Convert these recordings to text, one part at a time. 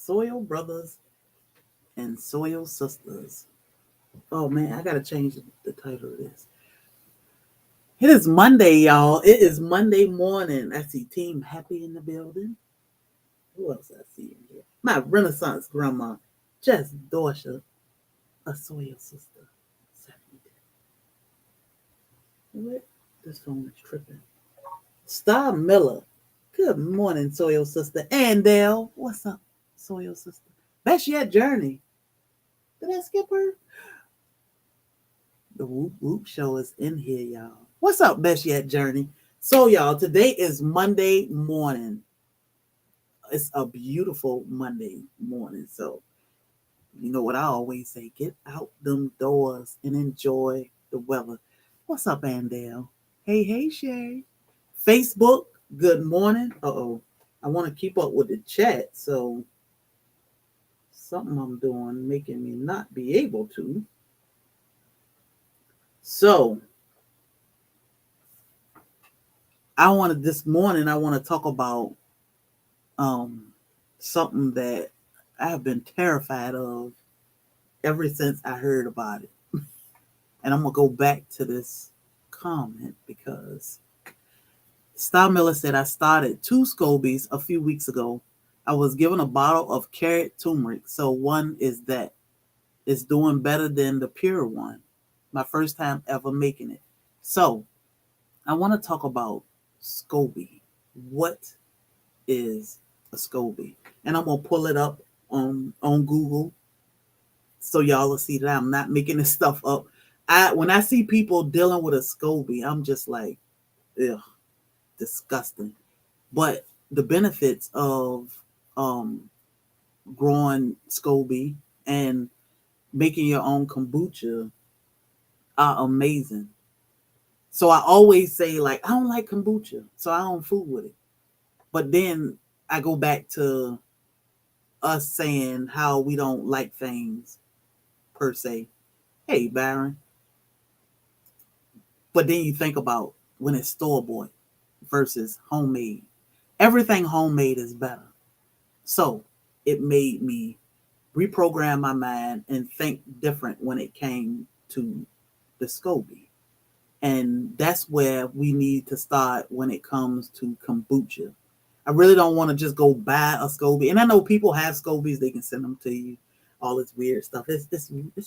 Soil Brothers and Soil Sisters. Oh man, I gotta change the title of this. It is Monday, y'all. It is Monday morning. I see Team Happy in the building. Who else I see in here? My Renaissance grandma, Jess Dorsha, a Soil Sister. What? This phone is tripping. Star Miller. Good morning, Soil Sister. And Dale. What's up, Soil Sister? Best Yet Journey. Did I skip her? The Whoop Whoop Show is in here, y'all. What's up, Best Yet Journey? So, y'all, today is Monday morning. It's a beautiful Monday morning. So, you know what I always say, get out them doors and enjoy the weather. What's up, Andale? Hey, Shay. Facebook, good morning. Uh-oh. I want to keep up with the chat, so something I'm doing making me not be able to. So, this morning, I want to talk about something that I have been terrified of ever since I heard about it. And I'm going to go back to this comment because Star Miller said, I started 2 Scobies a few weeks ago. I was given a bottle of carrot turmeric, so one is that. It's doing better than the pure one. My first time ever making it. So, I want to talk about Scoby. What is a Scoby? And I'm going to pull it up on Google so y'all will see that I'm not making this stuff up. When I see people dealing with a Scoby, I'm just like, ugh, disgusting. But the benefits of growing Scoby and making your own kombucha are amazing. So I always say, like, I don't like kombucha, so I don't fool with it. But then I go back to us saying how we don't like things per se. Hey, Byron. But then you think about when it's store-bought versus homemade. Everything homemade is better. So it made me reprogram my mind and think different when it came to the Scoby. And that's where we need to start when it comes to kombucha. I really don't want to just go buy a Scoby. And I know people have Scobies, they can send them to you. All this weird stuff. It's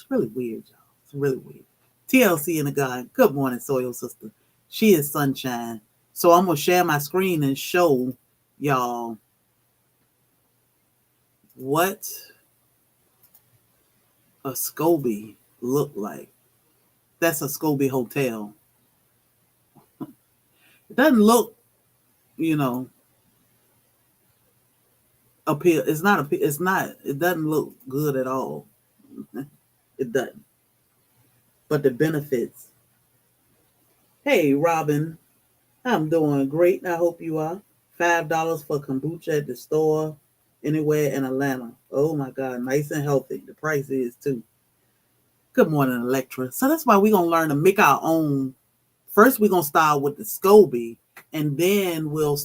really weird, y'all. It's really weird. TLC in the guy. Good morning, Soil Sister. She is sunshine. So I'm going to share my screen and show y'all what a Scoby look like. That's a Scoby hotel. It doesn't look, appeal. It doesn't look good at all. It doesn't. But the benefits. Hey, Robin, I'm doing great. I hope you are. $5 for kombucha at the store anywhere in Atlanta. Oh my God, nice and healthy. The price is too. Good morning, Electra. So that's why we're going to learn to make our own. First, we're going to start with the Scoby, and then we'll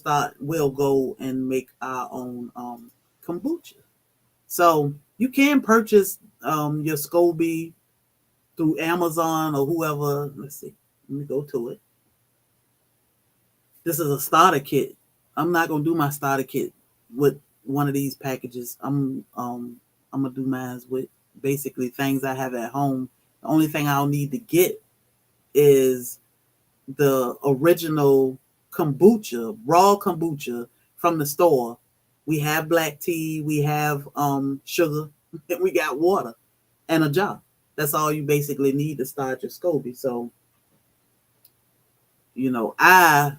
go and make our own kombucha. So you can purchase your Scoby through Amazon or whoever. Let's see. Let me go to it. This is a starter kit. I'm not going to do my starter kit with one of these packages. I'm gonna do mine with basically things I have at home. The only thing I'll need to get is the original kombucha, raw kombucha from the store. We have black tea, we have sugar, and we got water and a jar. That's all you basically need to start your Scoby. So, I,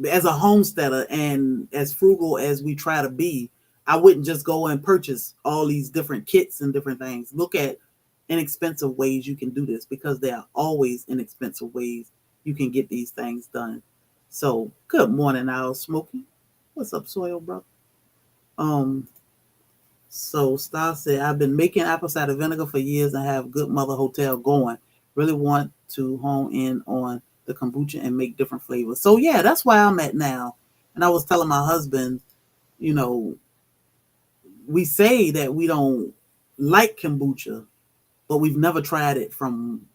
as a homesteader and as frugal as we try to be, I wouldn't just go and purchase all these different kits and different things. Look at inexpensive ways you can do this because there are always inexpensive ways you can get these things done. So, good morning, Owl Smoky. What's up, Soil Bro? So Star said, I've been making apple cider vinegar for years and have Good Mother Hotel going. Really want to hone in on the kombucha and make different flavors. So yeah, that's where I'm at now. And I was telling my husband, we say that we don't like kombucha, but we've never tried it from,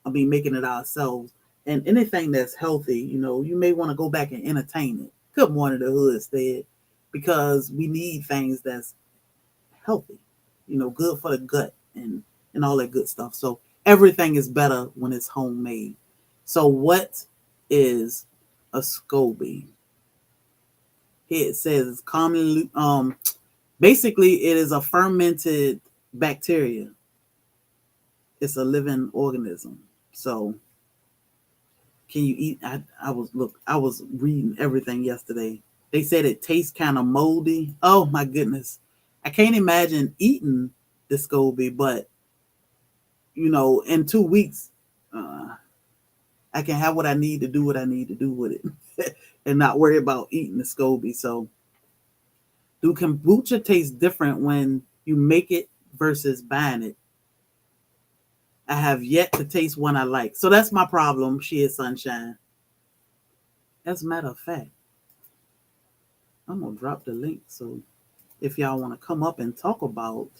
making it ourselves. And anything that's healthy, you may want to go back and entertain it. Good morning, the hood said, because we need things that's healthy, good for the gut and all that good stuff. So everything is better when it's homemade. So what is a Scoby? Here it says commonly, basically it is a fermented bacteria. It's a living organism. So can you eat? I was reading everything yesterday. They said it tastes kind of moldy. Oh my goodness. I can't imagine eating the Scoby, but in 2 weeks, I can have what I need to do what I need to do with it and not worry about eating the Scoby. So do kombucha taste different when you make it versus buying it? I have yet to taste one I like. So that's my problem. She is sunshine. As a matter of fact, I'm going to drop the link. So if y'all want to come up and talk about,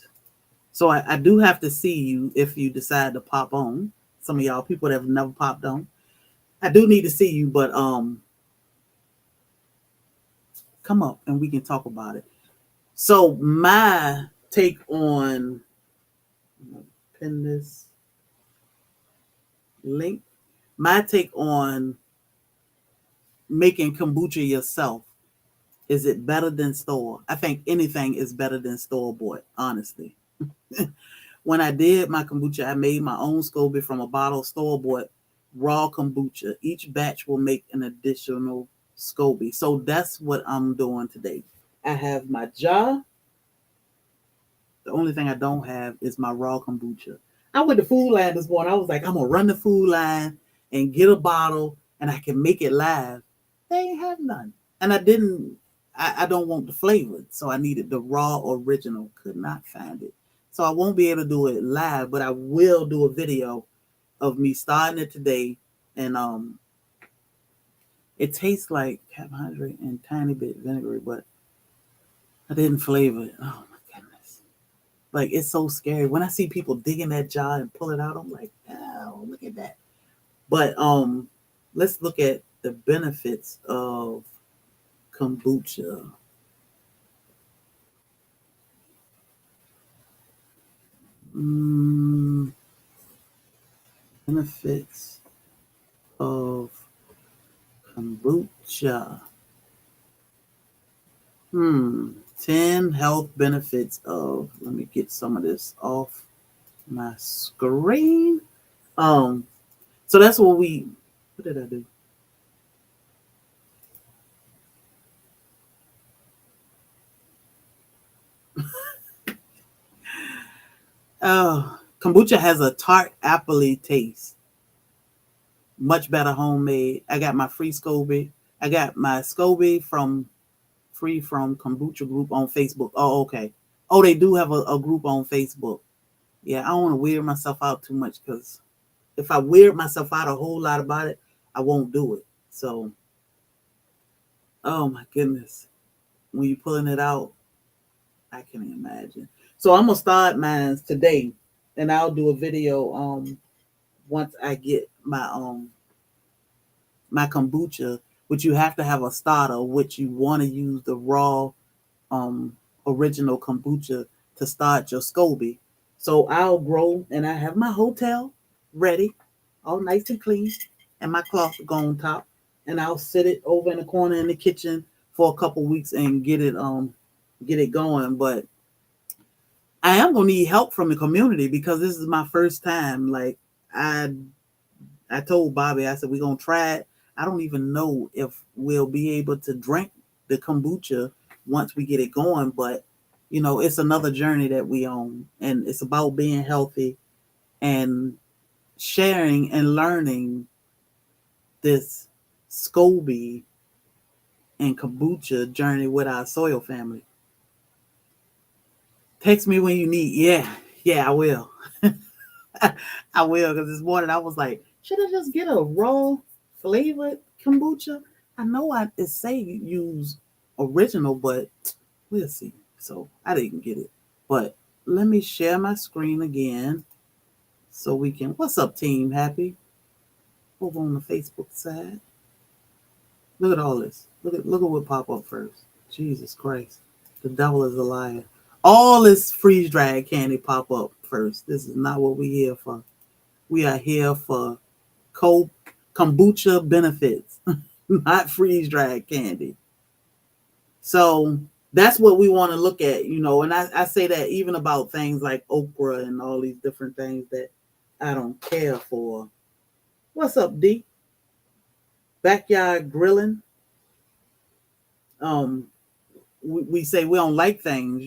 so I do have to see you if you decide to pop on. Some of y'all people that have never popped on, I do need to see you, but come up and we can talk about it. So my take on, I'm gonna pin this link. My take on making kombucha yourself. Is it better than store? I think anything is better than store bought, honestly. When I did my kombucha, I made my own Scoby from a bottle of store bought raw kombucha. Each batch will make an additional Scoby. So that's what I'm doing today. I have my jar. The only thing I don't have is my raw kombucha. I went to Food Line this morning. I was like, I'm going to run the Food Line and get a bottle and I can make it live. They ain't have none. And I don't want the flavor. So I needed the raw original. Could not find it. So I won't be able to do it live, but I will do a video of me starting it today. And it tastes like carbohydrate and tiny bit vinegary, but I didn't flavor it. Oh my goodness. Like, it's so scary. When I see people dig in that jar and pull it out, I'm like, oh, look at that. But let's look at the benefits of kombucha. Benefits of kombucha. 10 health benefits of, let me get some of this off my screen. So that's what did I do? Kombucha has a tart appley taste. Much better homemade. I got my free Scoby. I got my Scoby free from Kombucha group on Facebook. Oh, okay. Oh, they do have a group on Facebook. Yeah, I don't want to weird myself out too much because if I weird myself out a whole lot about it, I won't do it. So, oh my goodness. When you're pulling it out, I can imagine. So I'm gonna start mine today, and I'll do a video once I get my kombucha, which you have to have a starter, which you want to use the raw original kombucha to start your Scoby. So I'll grow, and I have my hotel ready, all nice and clean, and my cloth go on top, and I'll sit it over in the corner in the kitchen for a couple weeks and get it going. But I am gonna need help from the community because this is my first time. Like I told Bobby, I said, we're going to try it. I don't even know if we'll be able to drink the kombucha once we get it going, but it's another journey that we own, and it's about being healthy and sharing and learning this Scoby and kombucha journey with our soil family. Text me when you need. Yeah, I will. I will, because this morning I was like, should I just get a raw flavored kombucha? I know it say use original, but we'll see. So I didn't get it. But let me share my screen again so we can. What's up, team? Happy? Over on the Facebook side. Look at all this. Look at what pop up first. Jesus Christ. The devil is a liar. All this freeze dried candy pop up first. This is not what we're here for. We are here for kombucha benefits, not freeze dried candy. So that's what we want to look at, and I say that even about things like okra and all these different things that I don't care for. What's up, D? Backyard grilling. Um, we say we don't like things,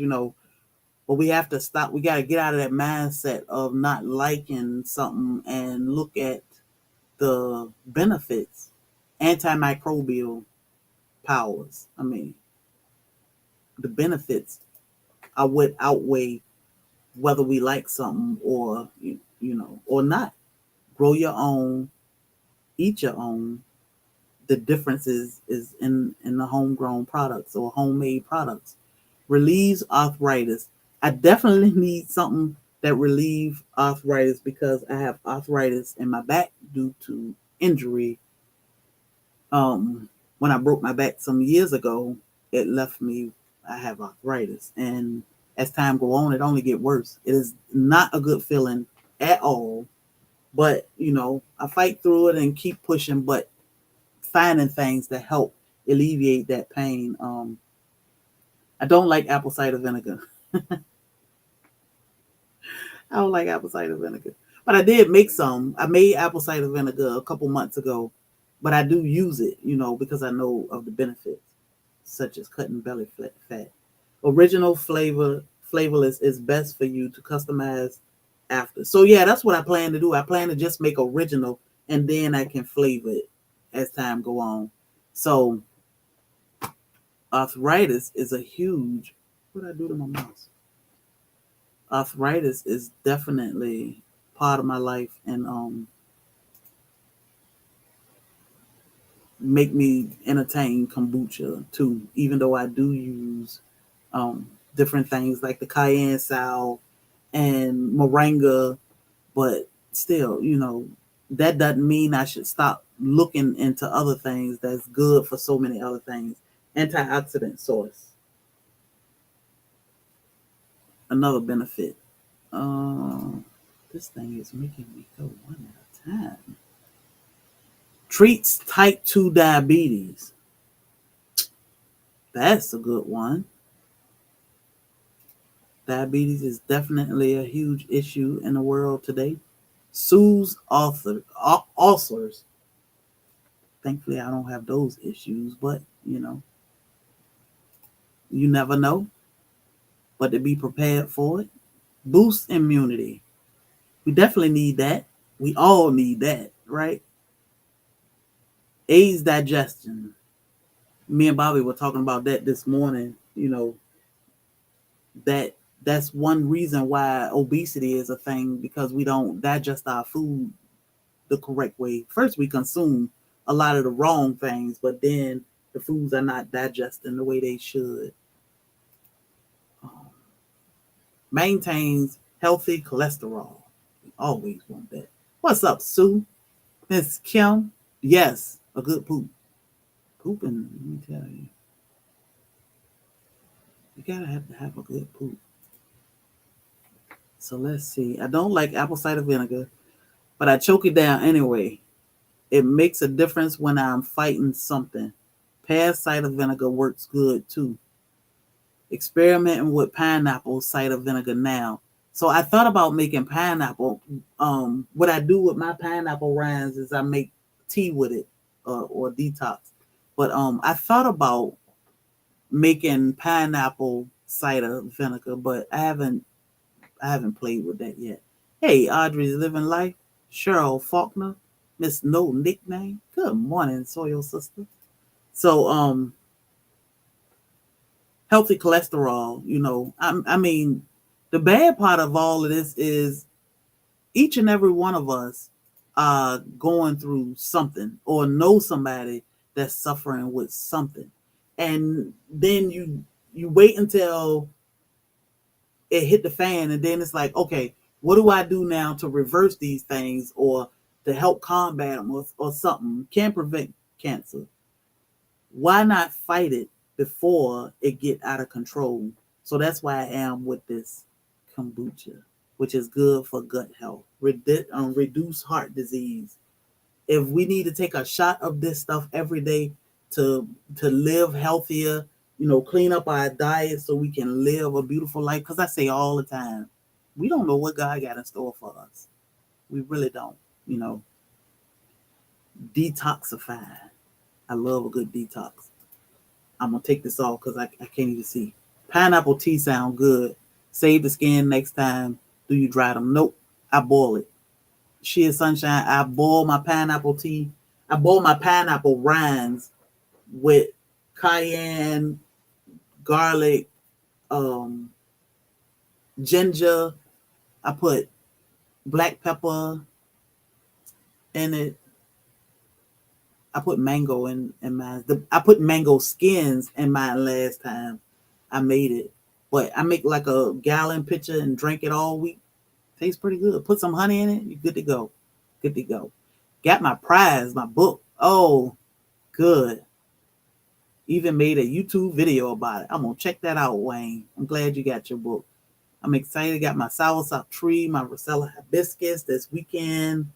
but we have to stop. We got to get out of that mindset of not liking something and look at the benefits, antimicrobial powers. I mean, the benefits are what outweigh whether we like something or or not. Grow your own, eat your own. The difference is in the homegrown products or homemade products. Relieves arthritis. I definitely need something that relieves arthritis because I have arthritis in my back due to injury. When I broke my back some years ago, it left me. I have arthritis, and as time go on, it only get worse. It is not a good feeling at all. But I fight through it and keep pushing. But finding things that help alleviate that pain. I don't like apple cider vinegar. I don't like apple cider vinegar. But I did make some. I made apple cider vinegar a couple months ago. But I do use it, because I know of the benefits, such as cutting belly fat. Original flavorless is best for you to customize after. So yeah, that's what I plan to do. I plan to just make original and then I can flavor it as time go on. So arthritis is a huge. What did I do to my mouse? Arthritis is definitely part of my life and make me entertain kombucha too, even though I do use different things like the cayenne salve and moringa, but still, that doesn't mean I should stop looking into other things that's good for so many other things. Antioxidant source, another benefit. This thing is making me go one at a time. Treats type 2 diabetes. That's a good one. Diabetes is definitely a huge issue in the world today. Soothes ulcers. Thankfully, I don't have those issues, but you never know. But to be prepared for it. Boosts immunity. We definitely need that. We all need that, right? Aids digestion. Me and Bobby were talking about that this morning. That's one reason why obesity is a thing, because we don't digest our food the correct way. First, we consume a lot of the wrong things, but then the foods are not digesting the way they should. Maintains healthy cholesterol. We always want that. What's up, Sue? Miss Kim? Yes, a good poop. Pooping, let me tell you. You gotta have to have a good poop. So let's see. I don't like apple cider vinegar, but I choke it down anyway. It makes a difference when I'm fighting something. Pear cider vinegar works good too. Experimenting with pineapple cider vinegar now. So I thought about making pineapple. What I do with my pineapple rinds is I make tea with it or detox. But I thought about making pineapple cider vinegar, but I haven't played with that yet. Hey, Audrey's living life. Cheryl Faulkner, Miss No Nickname. Good morning, Soil Sister. So healthy cholesterol, I mean, the bad part of all of this is each and every one of us are going through something or know somebody that's suffering with something. And then you wait until it hit the fan, and then it's like, okay, what do I do now to reverse these things or to help combat them or something? Can prevent cancer. Why not fight it before it get out of control? So that's why I am with this kombucha, which is good for gut health, reduce heart disease. If we need to take a shot of this stuff every day to live healthier, clean up our diet so we can live a beautiful life. Because I say all the time, we don't know what God got in store for us. We really don't. Detoxify. I love a good detox. I'm gonna take this off because I can't even see. Pineapple tea sound good. Save the skin next time. Do you dry them? Nope. I boil it. Sheer sunshine. I boil my pineapple tea. I boil my pineapple rinds with cayenne, garlic, ginger. I put black pepper in it. I put mango in mine. I put mango skins in mine last time I made it. But I make like a gallon pitcher and drink it all week. Tastes pretty good. Put some honey in it. You're good to go. Good to go. Got my prize, my book. Oh, good. Even made a YouTube video about it. I'm going to check that out, Wayne. I'm glad you got your book. I'm excited. Got my soursop tree, my Rosella hibiscus this weekend.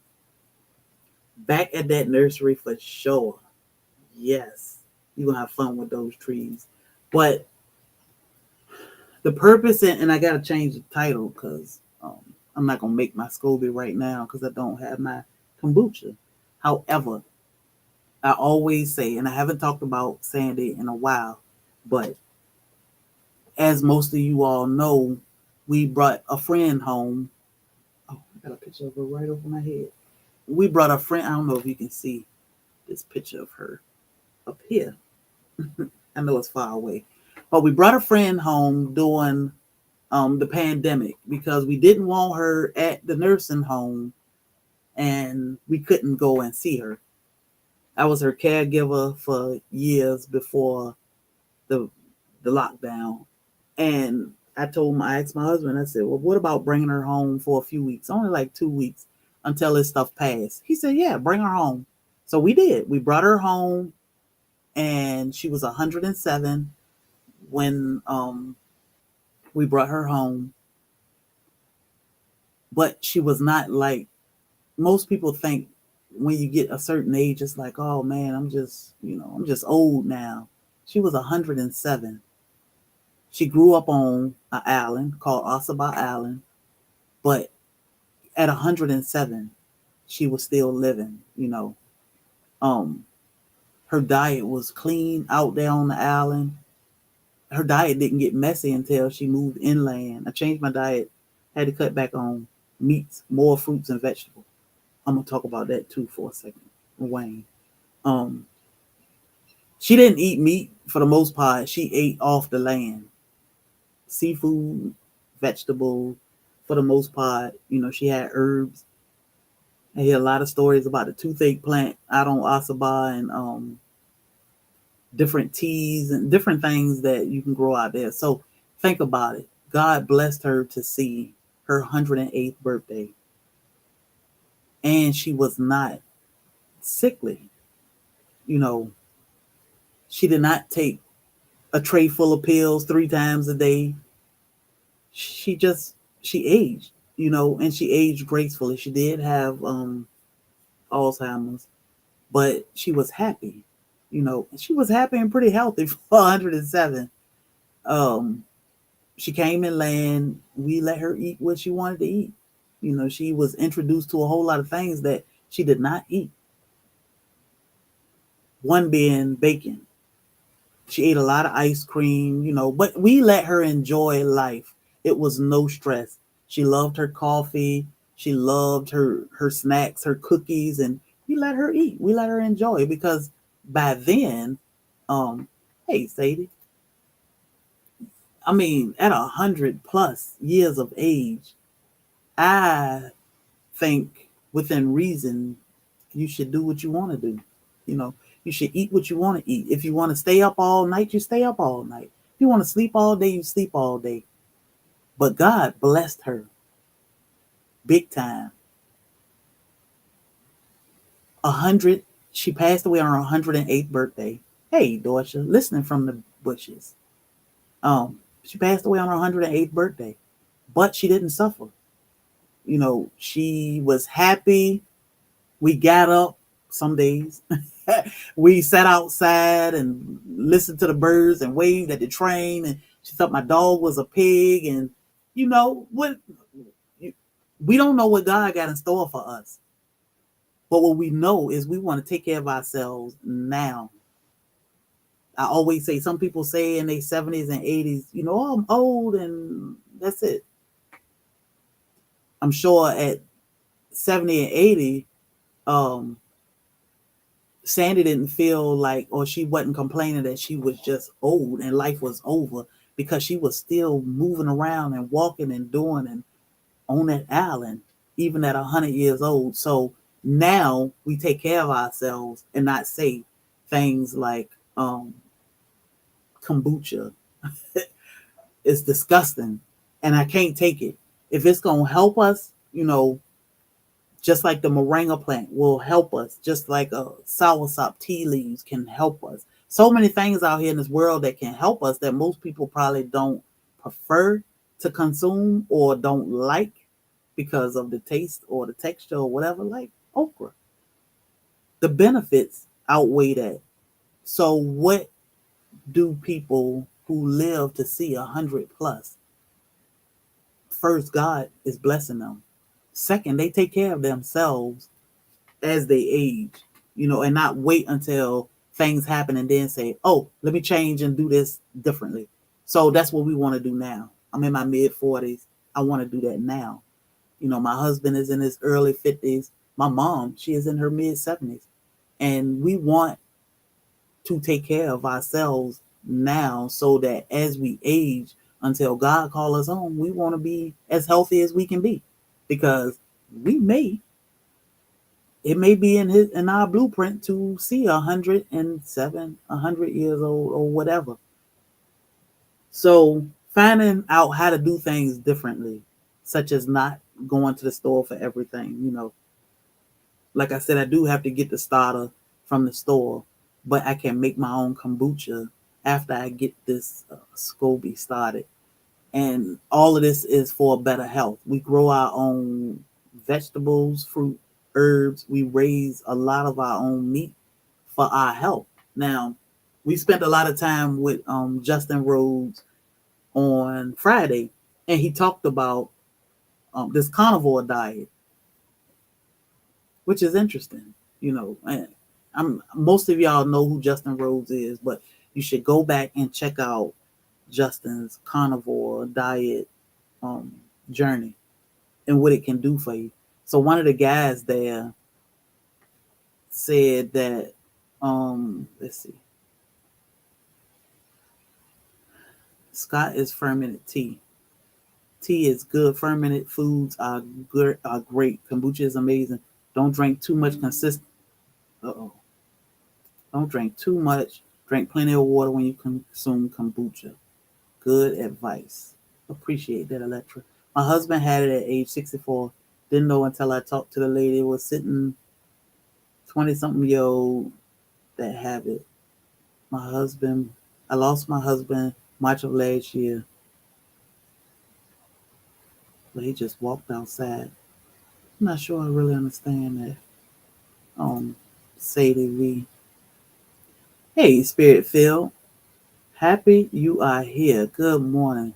Back at that nursery for sure. Yes. You're going to have fun with those trees. But the purpose, and I got to change the title because I'm not going to make my Scoby right now because I don't have my kombucha. However, I always say, and I haven't talked about Sadie in a while, but as most of you all know, we brought a friend home. Oh, I got a picture of her right over my head. We brought a friend. I don't know if you can see this picture of her up here. I know it's far away. But we brought a friend home during the pandemic because we didn't want her at the nursing home and we couldn't go and see her. I was her caregiver for years before the lockdown. And I asked my husband, I said, well, what about bringing her home for a few weeks? Only like 2 weeks until this stuff passed. He said, yeah, bring her home. So we did. We brought her home and she was 107 when we brought her home. But she was not like most people think when you get a certain age, it's like, oh man, I'm just old now. She was 107. She grew up on an island called Osaba Island, but at 107, she was still living, Her diet was clean out there on the island. Her diet didn't get messy until she moved inland. I changed my diet, had to cut back on meats, more fruits and vegetables. I'm gonna talk about that too for a second, Wayne. She didn't eat meat for the most part. She ate off the land. Seafood, vegetable, for the most part. She had herbs. I hear a lot of stories about the toothache plant out on Osaba and different teas and different things that you can grow out there. So think about it. God blessed her to see her 108th birthday. And she was not sickly. She did not take a tray full of pills 3 times a day. She aged, and she aged gracefully. She did have Alzheimer's, but she was happy, she was happy and pretty healthy for 107. She came inland. We let her eat what she wanted to eat. She was introduced to a whole lot of things that she did not eat. One being bacon. She ate a lot of ice cream, but we let her enjoy life. It was no stress. She loved her coffee. She loved her snacks, her cookies, and we let her eat. We let her enjoy because by then, hey, Sadie, I mean, at 100+ years of age, I think within reason, you should do what you want to do. You should eat what you want to eat. If you want to stay up all night, you stay up all night. If you want to sleep all day, you sleep all day. But God blessed her big time. 100. She passed away on her 108th birthday. Hey, Dorcia, listening from the bushes. She passed away on her 108th birthday, but she didn't suffer. She was happy. We got up some days. We sat outside and listened to the birds and waved at the train. And she thought my dog was a pig. And what? We don't know what God got in store for us. But what we know is we want to take care of ourselves now. I always say, some people say in their 70s and 80s, oh, I'm old and that's it. I'm sure at 70 and 80, Sandy didn't feel like, or she wasn't complaining that she was just old and life was over, because she was still moving around and walking and doing and on that island, even at 100 years old. So now we take care of ourselves and not say things like kombucha. It's disgusting and I can't take it. If it's going to help us, just like the moringa plant will help us, just like soursop tea leaves can help us. So many things out here in this world that can help us that most people probably don't prefer to consume or don't like because of the taste or the texture or whatever, like okra. The benefits outweigh that. So what do people who live to see 100 plus? First, God is blessing them. Second, they take care of themselves as they age, and not wait until things happen and then say, oh, let me change and do this differently. So that's what we want to do now. I'm in my mid 40s. I want to do that now. My husband is in his early 50s. My mom, she is in her mid 70s. And we want to take care of ourselves now so that as we age, until God calls us home, we want to be as healthy as we can be, because it may be in our blueprint to see 107, 100 years old or whatever. So finding out how to do things differently, such as not going to the store for everything, like I said, I do have to get the starter from the store, but I can make my own kombucha after I get this Scoby started. And all of this is for better health. We grow our own vegetables, fruit, herbs. We raise a lot of our own meat for our health. Now, we spent a lot of time with Justin Rhodes on Friday, and he talked about this carnivore diet, which is interesting. And most of y'all know who Justin Rhodes is, but you should go back and check out Justin's carnivore diet journey and what it can do for you. So one of the guys there said that, let's see, Scott is fermented tea. Tea is good. Fermented foods are good, are great. Kombucha is amazing. Don't drink too much Don't drink too much. Drink plenty of water when you consume kombucha. Good advice. Appreciate that, Electra. My husband had it at age 64. Didn't know until I talked to the lady who was sitting 20-something-year-old that have it. I lost my husband March of last year. But he just walked outside. I'm not sure I really understand that. Sadie V. Hey, Spirit Phil. Happy you are here. Good morning.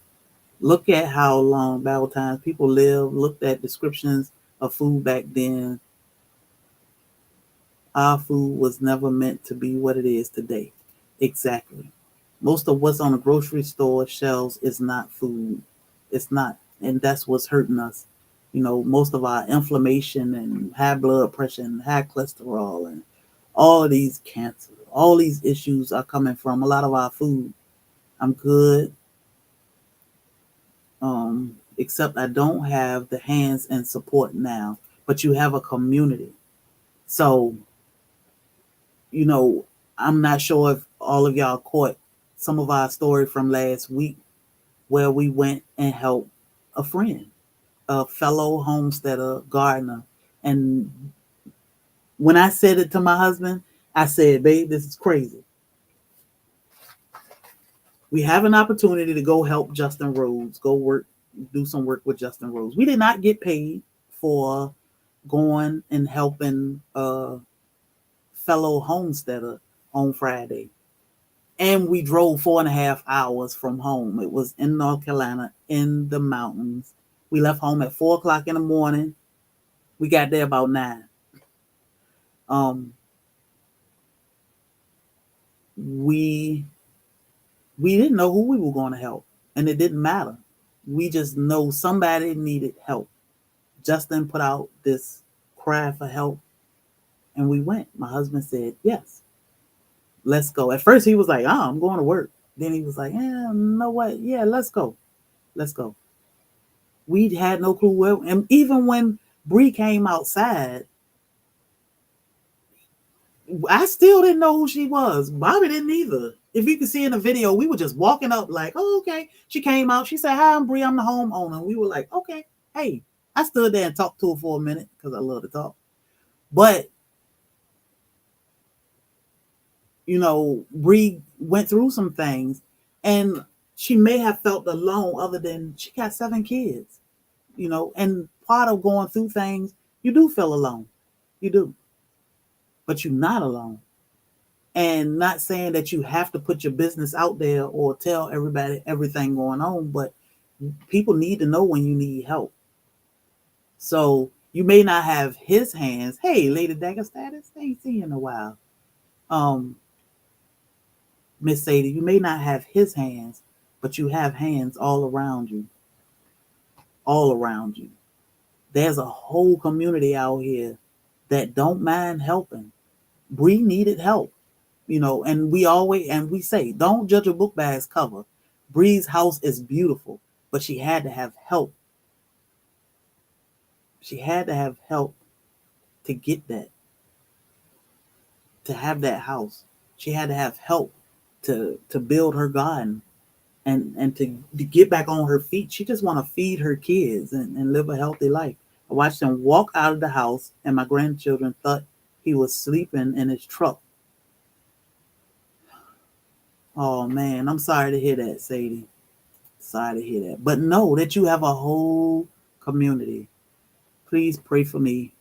Look at how long Bible times people live. Looked at descriptions of food back then. Our food was never meant to be what it is today. Exactly. Most of what's on the grocery store shelves is not food. It's not. And that's what's hurting us. Most of our inflammation and high blood pressure and high cholesterol and all of these cancer, all these issues are coming from a lot of our food. I'm good. Except I don't have the hands and support now, but you have a community. So, I'm not sure if all of y'all caught some of our story from last week where we went and helped a friend, a fellow homesteader, gardener. And when I said it to my husband, I said, babe, this is crazy. We have an opportunity to go help Justin Rhodes, go work, do some work with Justin Rhodes. We did not get paid for going and helping a fellow homesteader on Friday. And we drove 4.5 hours from home. It was in North Carolina, in the mountains. We left home at 4 o'clock in the morning. We got there about 9. Um, we didn't know who we were going to help, and it didn't matter. We just know somebody needed help. Justin put out this cry for help, and we went. My husband said, yes, let's go. At first he was like, oh, I'm going to work. Then he was like, yeah, you know what? Yeah, let's go. Let's go. We had no clue where, and even when Bree came outside, I still didn't know who she was. Bobby didn't either. If you can see in the video, we were just walking up like, oh, okay. She came out. She said, hi, I'm Bree. I'm the homeowner. We were like, okay. Hey, I stood there and talked to her for a minute because I love to talk. But, you know, Bree went through some things, and she may have felt alone other than she got 7 kids, you know, and part of going through things, you do feel alone. You do. But you're not alone. And not saying that you have to put your business out there or tell everybody everything going on, but people need to know when you need help. So you may not have his hands. Hey, Lady Dagger Status, I ain't seen you in a while. Miss Sadie, you may not have his hands, but you have hands all around you. All around you. There's a whole community out here that don't mind helping. Bree needed help. You know, and we say, don't judge a book by its cover. Bree's house is beautiful, but she had to have help. She had to have help to get that, to have that house. She had to have help to build her garden and to get back on her feet. She just want to feed her kids and live a healthy life. I watched him walk out of the house, and my grandchildren thought he was sleeping in his truck. Oh man, I'm sorry to hear that, Sadie. Sorry to hear that. But know that you have a whole community. Please pray for me.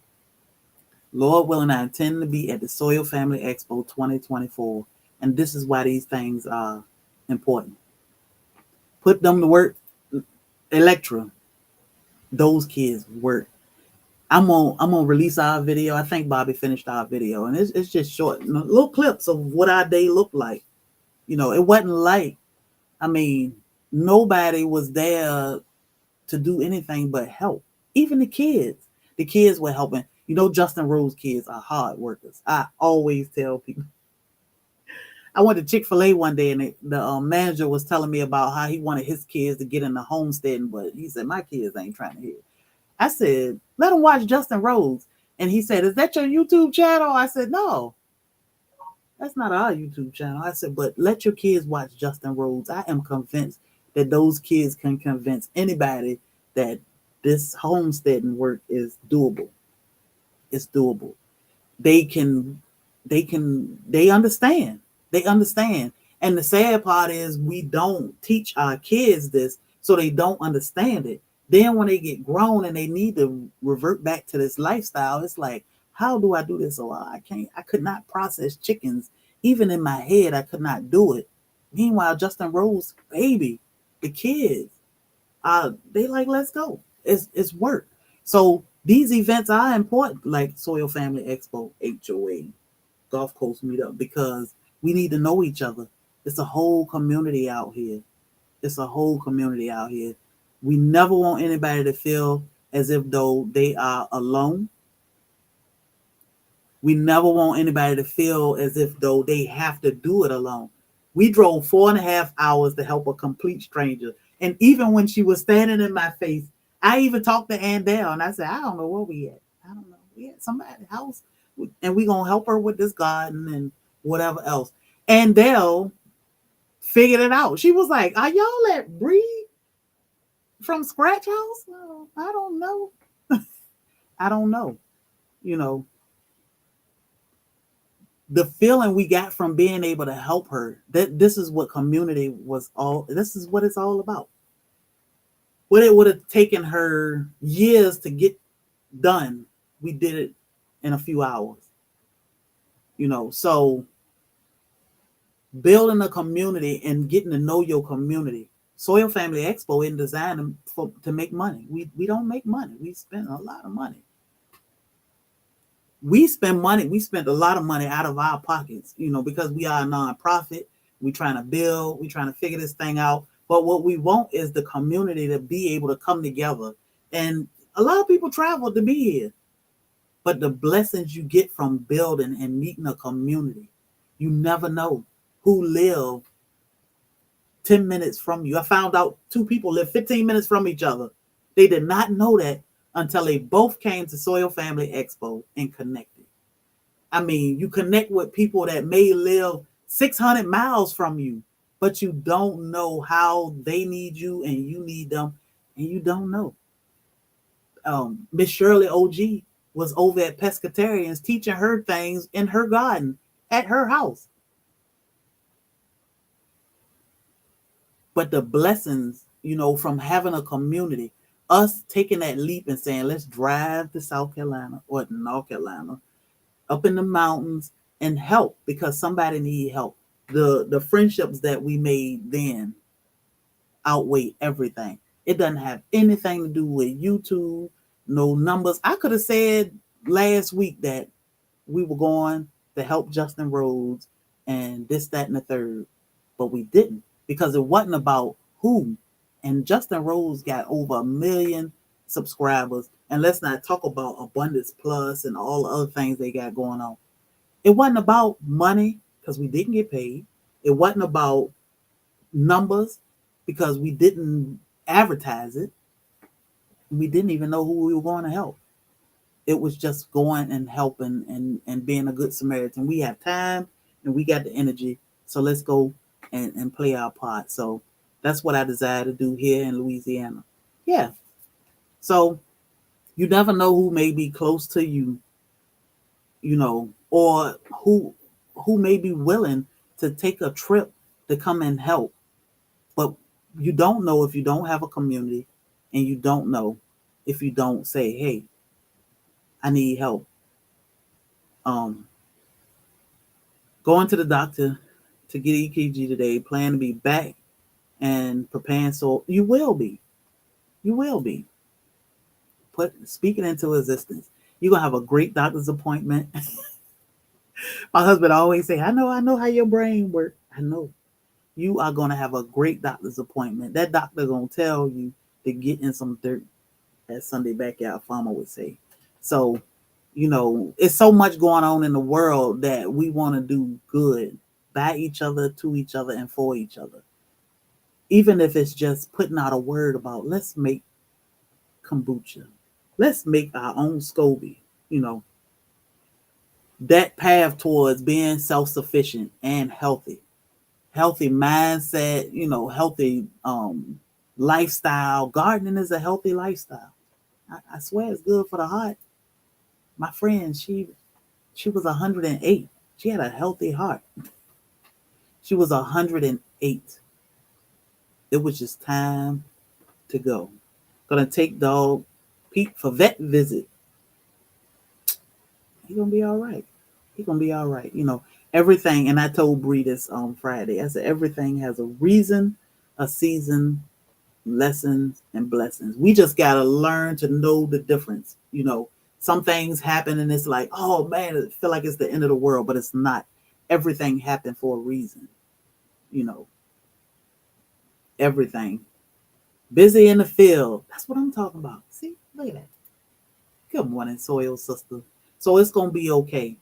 Lord willing, I intend to be at the Soil Family Expo 2024. And this is why these things are important. Put them to work. Electra. Those kids work. I'm gonna release our video. I think Bobby finished our video. And it's just short. Little clips of what our day looked like. You know, it wasn't like, I mean, nobody was there to do anything but help. Even the kids were helping. You know, Justin Rhodes' kids are hard workers. I always tell people. I went to Chick-fil-A one day, and the manager was telling me about how he wanted his kids to get into homesteading, but he said, my kids ain't trying to hear it. I said, let them watch Justin Rhodes. And he said, is that your YouTube channel? I said, no, that's not our YouTube channel. I said, but let your kids watch Justin Rhodes. I am convinced that those kids can convince anybody that this homesteading work is doable. It's doable. They understand. They understand. And the sad part is we don't teach our kids this, so they don't understand it. Then when they get grown and they need to revert back to this lifestyle, it's like, how do I do this? So I could not process chickens. Even in my head, I could not do it. Meanwhile, Justin Rhodes, baby, the kids, they like, let's go. It's work. So these events are important, like Soil Family Expo, HOA, Gulf Coast Meetup, because we need to know each other. It's a whole community out here. It's a whole community out here. We never want anybody to feel as if though they are alone. We never want anybody to feel as if though they have to do it alone. We drove 4.5 hours to help a complete stranger. And even when she was standing in my face, I even talked to Andell and I said, I don't know where we at. I don't know. We at somebody's house and we going to help her with this garden and whatever else. Andell figured it out. She was like, are y'all at Bree? from scratch house? No, I don't know. I don't know. You know, the feeling we got from being able to help her, that this is what community was all, this is what it's all about. What it would have taken her years to get done, we did it in a few hours. So building a community and getting to know your community. Soil Family Expo isn't designed to make money. We don't make money. We spend a lot of money. We spend money. We spent a lot of money out of our pockets, because we are a nonprofit. We're trying to build. We're trying to figure this thing out. But what we want is the community to be able to come together. And a lot of people travel to be here. But the blessings you get from building and meeting a community, you never know who live 10 minutes from you. I found out 2 people live 15 minutes from each other. They did not know that until they both came to Soil Family Expo and connected. I mean, you connect with people that may live 600 miles from you, but you don't know how they need you and you need them, and you don't know. Miss Shirley OG was over at Pescatarians teaching her things in her garden at her house. But the blessings, from having a community, us taking that leap and saying, let's drive to South Carolina or North Carolina, up in the mountains and help, because somebody need help. The friendships that we made then outweigh everything. It doesn't have anything to do with YouTube, no numbers. I could have said last week that we were going to help Justin Rhodes and this, that, and the third, but we didn't, because it wasn't about who. And Justin Rhodes got over 1 million subscribers. And let's not talk about Abundance Plus and all the other things they got going on. It wasn't about money, because we didn't get paid. It wasn't about numbers, because we didn't advertise it. We didn't even know who we were going to help. It was just going and helping and being a good Samaritan. We have time and we got the energy, so let's go and play our part. So that's what I desire to do here in Louisiana. Yeah. So you never know who may be close to you, or who may be willing to take a trip to come and help. But you don't know if you don't have a community, and you don't know if you don't say, hey, I need help. Going to the doctor to get EKG today, plan to be back and preparing. So you will be. Speaking into existence. You're going to have a great doctor's appointment. My husband always say, I know how your brain works. I know. You are going to have a great doctor's appointment. That doctor going to tell you to get in some dirt, as Sunday Backyard Farmer would say. So, it's so much going on in the world that we want to do good by each other, to each other, and for each other. Even if it's just putting out a word about, let's make kombucha. Let's make our own Scoby, that path towards being self-sufficient and healthy mindset, healthy lifestyle. Gardening is a healthy lifestyle. I swear it's good for the heart. My friend, she was 108. She had a healthy heart. She was 108. It was just time to go. Gonna take dog Pete for vet visit. He's gonna be all right. He's gonna be all right. Everything, and I told Bree this on Friday. I said everything has a reason, a season, lessons, and blessings. We just gotta learn to know the difference. Some things happen and it's like, oh man, I feel like it's the end of the world, but it's not. Everything happened for a reason. Everything. Busy in the field. That's what I'm talking about. See, look at that. Good morning, soil sister. So it's gonna be okay.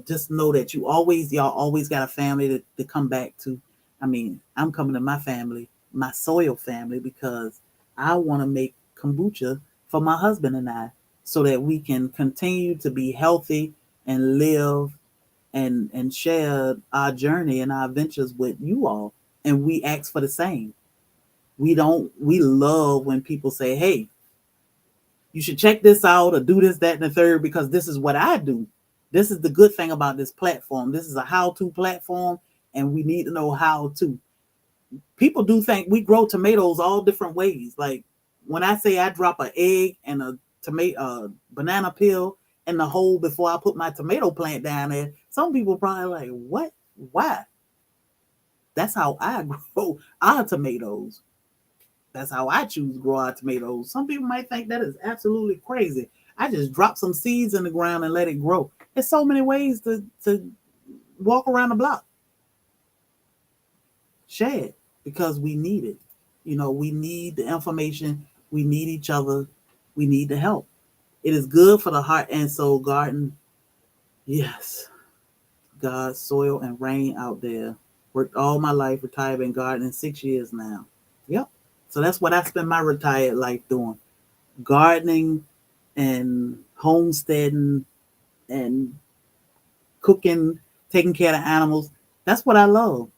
Just know that y'all always got a family to come back to. I mean, I'm coming to my family, my soil family, because I want to make kombucha for my husband and I, so that we can continue to be healthy and live and share our journey and our adventures with you all. And we ask for the same. We love when people say, hey, you should check this out or do this, that, and the third, because this is what I do. This is the good thing about this platform. This is a how-to platform, and we need to know how to. People do think we grow tomatoes all different ways. Like when I say I drop an egg and a tomato, banana peel in the hole before I put my tomato plant down there, some people probably like, what? Why? That's how I grow our tomatoes. That's how I choose to grow our tomatoes. Some people might think that is absolutely crazy. I just drop some seeds in the ground and let it grow. There's so many ways to walk around the block. Share it because we need it. We need the information. We need each other. We need the help. It is good for the heart and soul garden. Yes. God, soil, and rain out there. Worked all my life, retired, been gardening 6 years now. Yep. So that's what I spend my retired life doing. Gardening and homesteading and cooking, taking care of animals. That's what I love.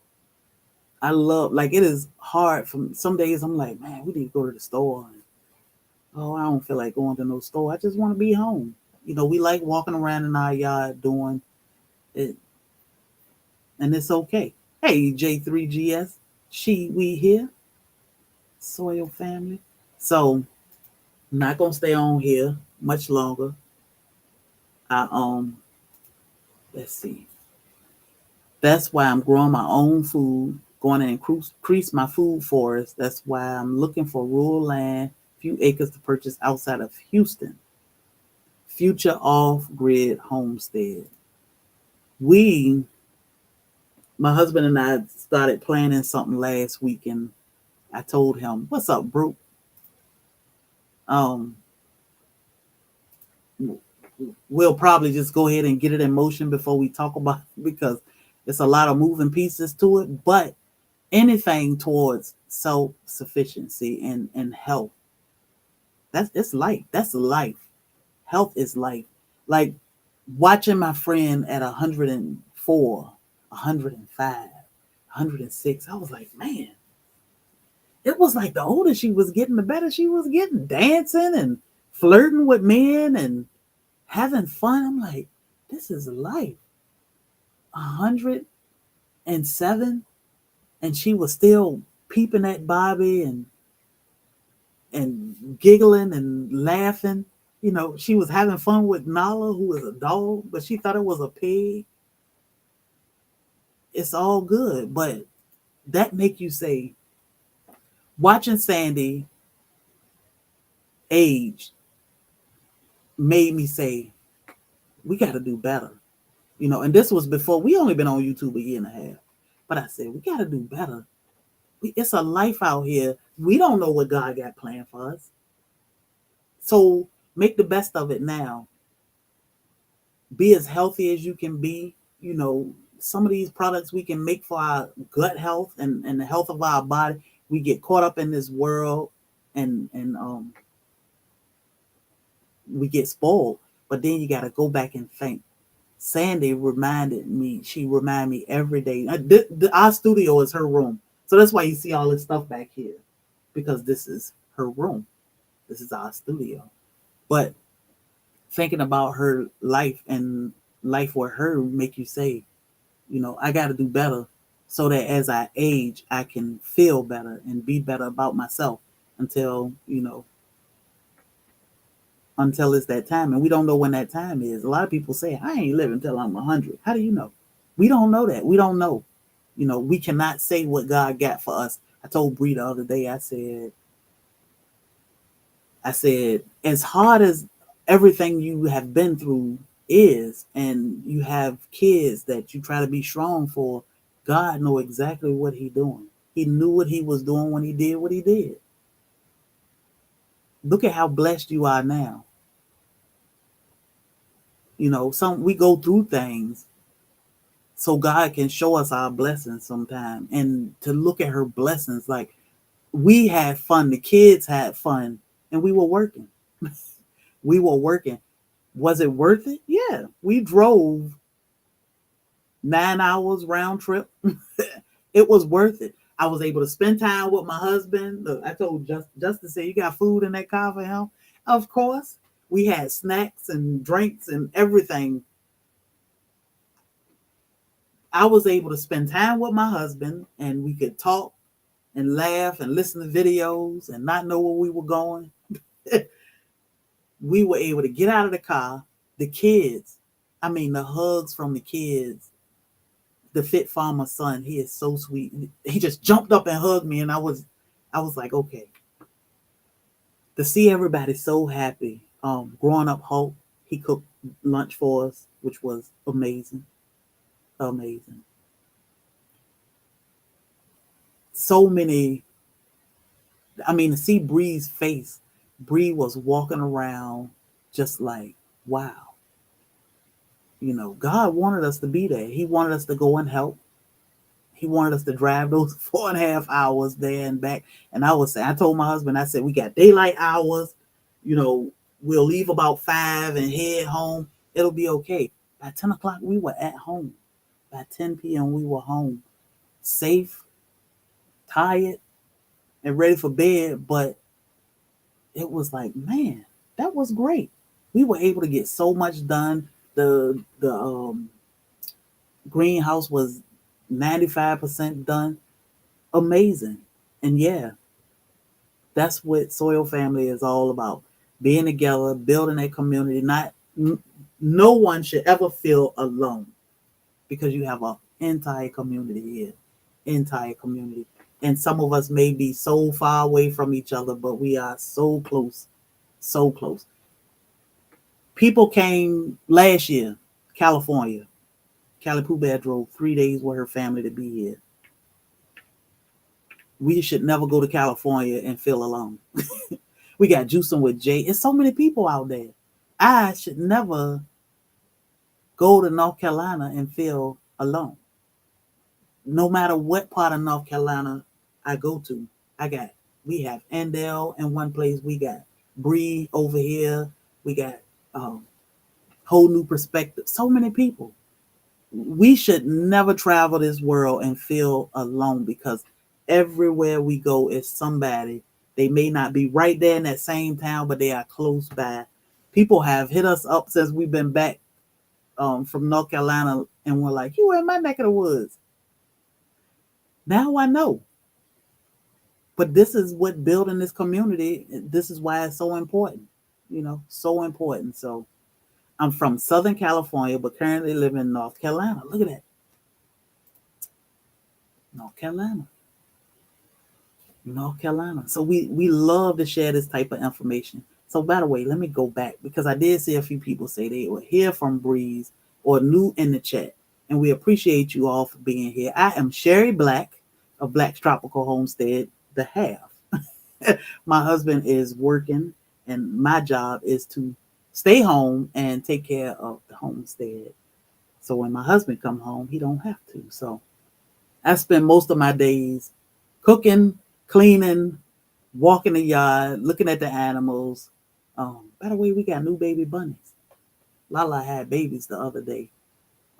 I love, like, it is hard. From some days I'm like, man, we need to go to the store. Oh, I don't feel like going to no store. I just want to be home. We like walking around in our yard doing it, and it's okay. Hey, J3GS, we here, soil family. So I'm not gonna stay on here much longer. I let's see. That's why I'm growing my own food, going to increase my food forest. That's why I'm looking for rural land, few acres to purchase outside of Houston. Future off-grid homestead. My husband and I started planning something last week, and I told him, "What's up, bro? Um, we'll probably just go ahead and get it in motion before we talk about it because it's a lot of moving pieces to it. But anything towards self-sufficiency and health, it's life. That's life. Health is life. Like watching my friend at 104, 105, 106. I was like, man, it was like the older she was getting, the better she was getting, dancing and flirting with men and having fun. I'm like, this is life. 107, and she was still peeping at Bobby and giggling and laughing. She was having fun with Nala, who was a dog, but she thought it was a pig. It's all good, but that make you say, watching Sandy age made me say, we got to do better. And this was before, we only been on YouTube a year and a half, but I said, we got to do better. It's a life out here. We don't know what God got planned for us. So make the best of it now. Be as healthy as you can be. Some of these products we can make for our gut health and the health of our body. We get caught up in this world and we get spoiled. But then you got to go back and think. Sandy she reminded me every day. Our studio is her room. So that's why you see all this stuff back here. Because this is her room. This is our studio. But thinking about her life and life with her make you say, I got to do better so that as I age, I can feel better and be better about myself until it's that time. And we don't know when that time is. A lot of people say, I ain't living until I'm 100. How do you know? We don't know that. We don't know. We cannot say what God got for us. I told Bree the other day, I said, as hard as everything you have been through is, and you have kids that you try to be strong for, God know exactly what He doing. He knew what He was doing when He did what He did. Look at how blessed you are now. We go through things so God can show us our blessings sometime, and to look at her blessings, like we had fun, the kids had fun, and we were working. We were working. Was it worth it? Yeah. We drove 9 hours round trip. It was worth it. I was able to spend time with my husband. Look, I told Justin, say, you got food in that car for him? Of course. We had snacks and drinks and everything. I was able to spend time with my husband, and we could talk and laugh and listen to videos and not know where we were going. We were able to get out of the car. The kids, I mean, the hugs from the kids. The Fit Farmer son, he is so sweet. He just jumped up and hugged me, and I was like, okay. To see everybody so happy. Growing up Hulk, he cooked lunch for us, which was amazing. Amazing. So many, I mean, to see Bree's face, Bree was walking around just like, wow. God wanted us to be there. He wanted us to go and help. He wanted us to drive those 4.5 hours there and back. And I told my husband, I said, we got daylight hours. We'll leave about 5 and head home. It'll be okay. By 10 o'clock, we were at home. By 10 p.m., we were home. Safe, tired, and ready for bed. But it was like, man, that was great. We were able to get so much done. The greenhouse was 95% done. Amazing. And yeah, that's what Soil Family is all about. Being together, building a community. No one should ever feel alone, because you have an entire community here. Entire community. And some of us may be so far away from each other, but we are so close. So close. People came last year, California. Callie Pooh Bear drove 3 days with her family to be here. We should never go to California and feel alone. We got Juicing with Jay. It's so many people out there. I should never go to North Carolina and feel alone. No matter what part of North Carolina I go to, we have Endell in one place. We got Bree over here. We got Whole New Perspective. So many people. We should never travel this world and feel alone, because everywhere we go is somebody. They may not be right there in that same town, but they are close by. People have hit us up since we've been back from North Carolina, and we're like, you were in my neck of the woods. Now I know. But this is what building this community, this is why it's so important. So important. So I'm from Southern California, but currently live in North Carolina. Look at that. North Carolina. North Carolina. So we love to share this type of information. So by the way, let me go back, because I did see a few people say they were here from Breeze or new in the chat. And we appreciate you all for being here. I am Sherry Black of Black's Tropical Homestead, the half. My husband is working, and my job is to stay home and take care of the homestead. So when my husband come home, he don't have to. So I spend most of my days cooking, cleaning, walking the yard, looking at the animals. By the way, we got new baby bunnies. Lala had babies the other day.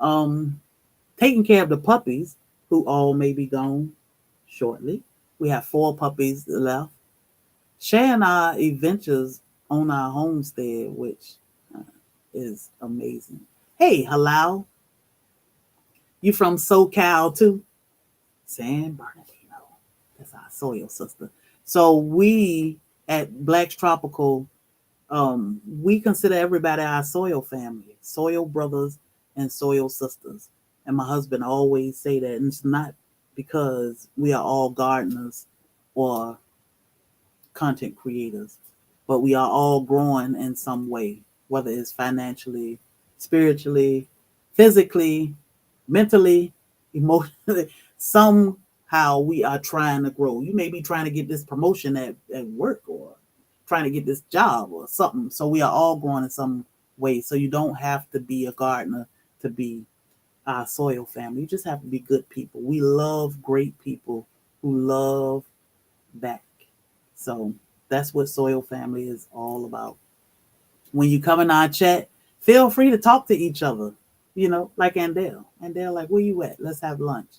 Taking care of the puppies, who all may be gone shortly. We have 4 puppies left. Sharing our adventures on our homestead, which is amazing. Hey, Halal. You from SoCal too? San Bernardino. That's our soil sister. So we at Black's Tropical, we consider everybody our soil family, soil brothers and soil sisters. And my husband always say that, and it's not because we are all gardeners or content creators, but we are all growing in some way, whether it's financially, spiritually, physically, mentally, emotionally. Somehow we are trying to grow. You may be trying to get this promotion at work, or trying to get this job or something. So we are all growing in some way. So you don't have to be a gardener to be our soil family. You just have to be good people. We love great people who love back. So that's what Soil Family is all about. When you come in our chat, feel free to talk to each other, like Andell. Andell, like, where you at? Let's have lunch.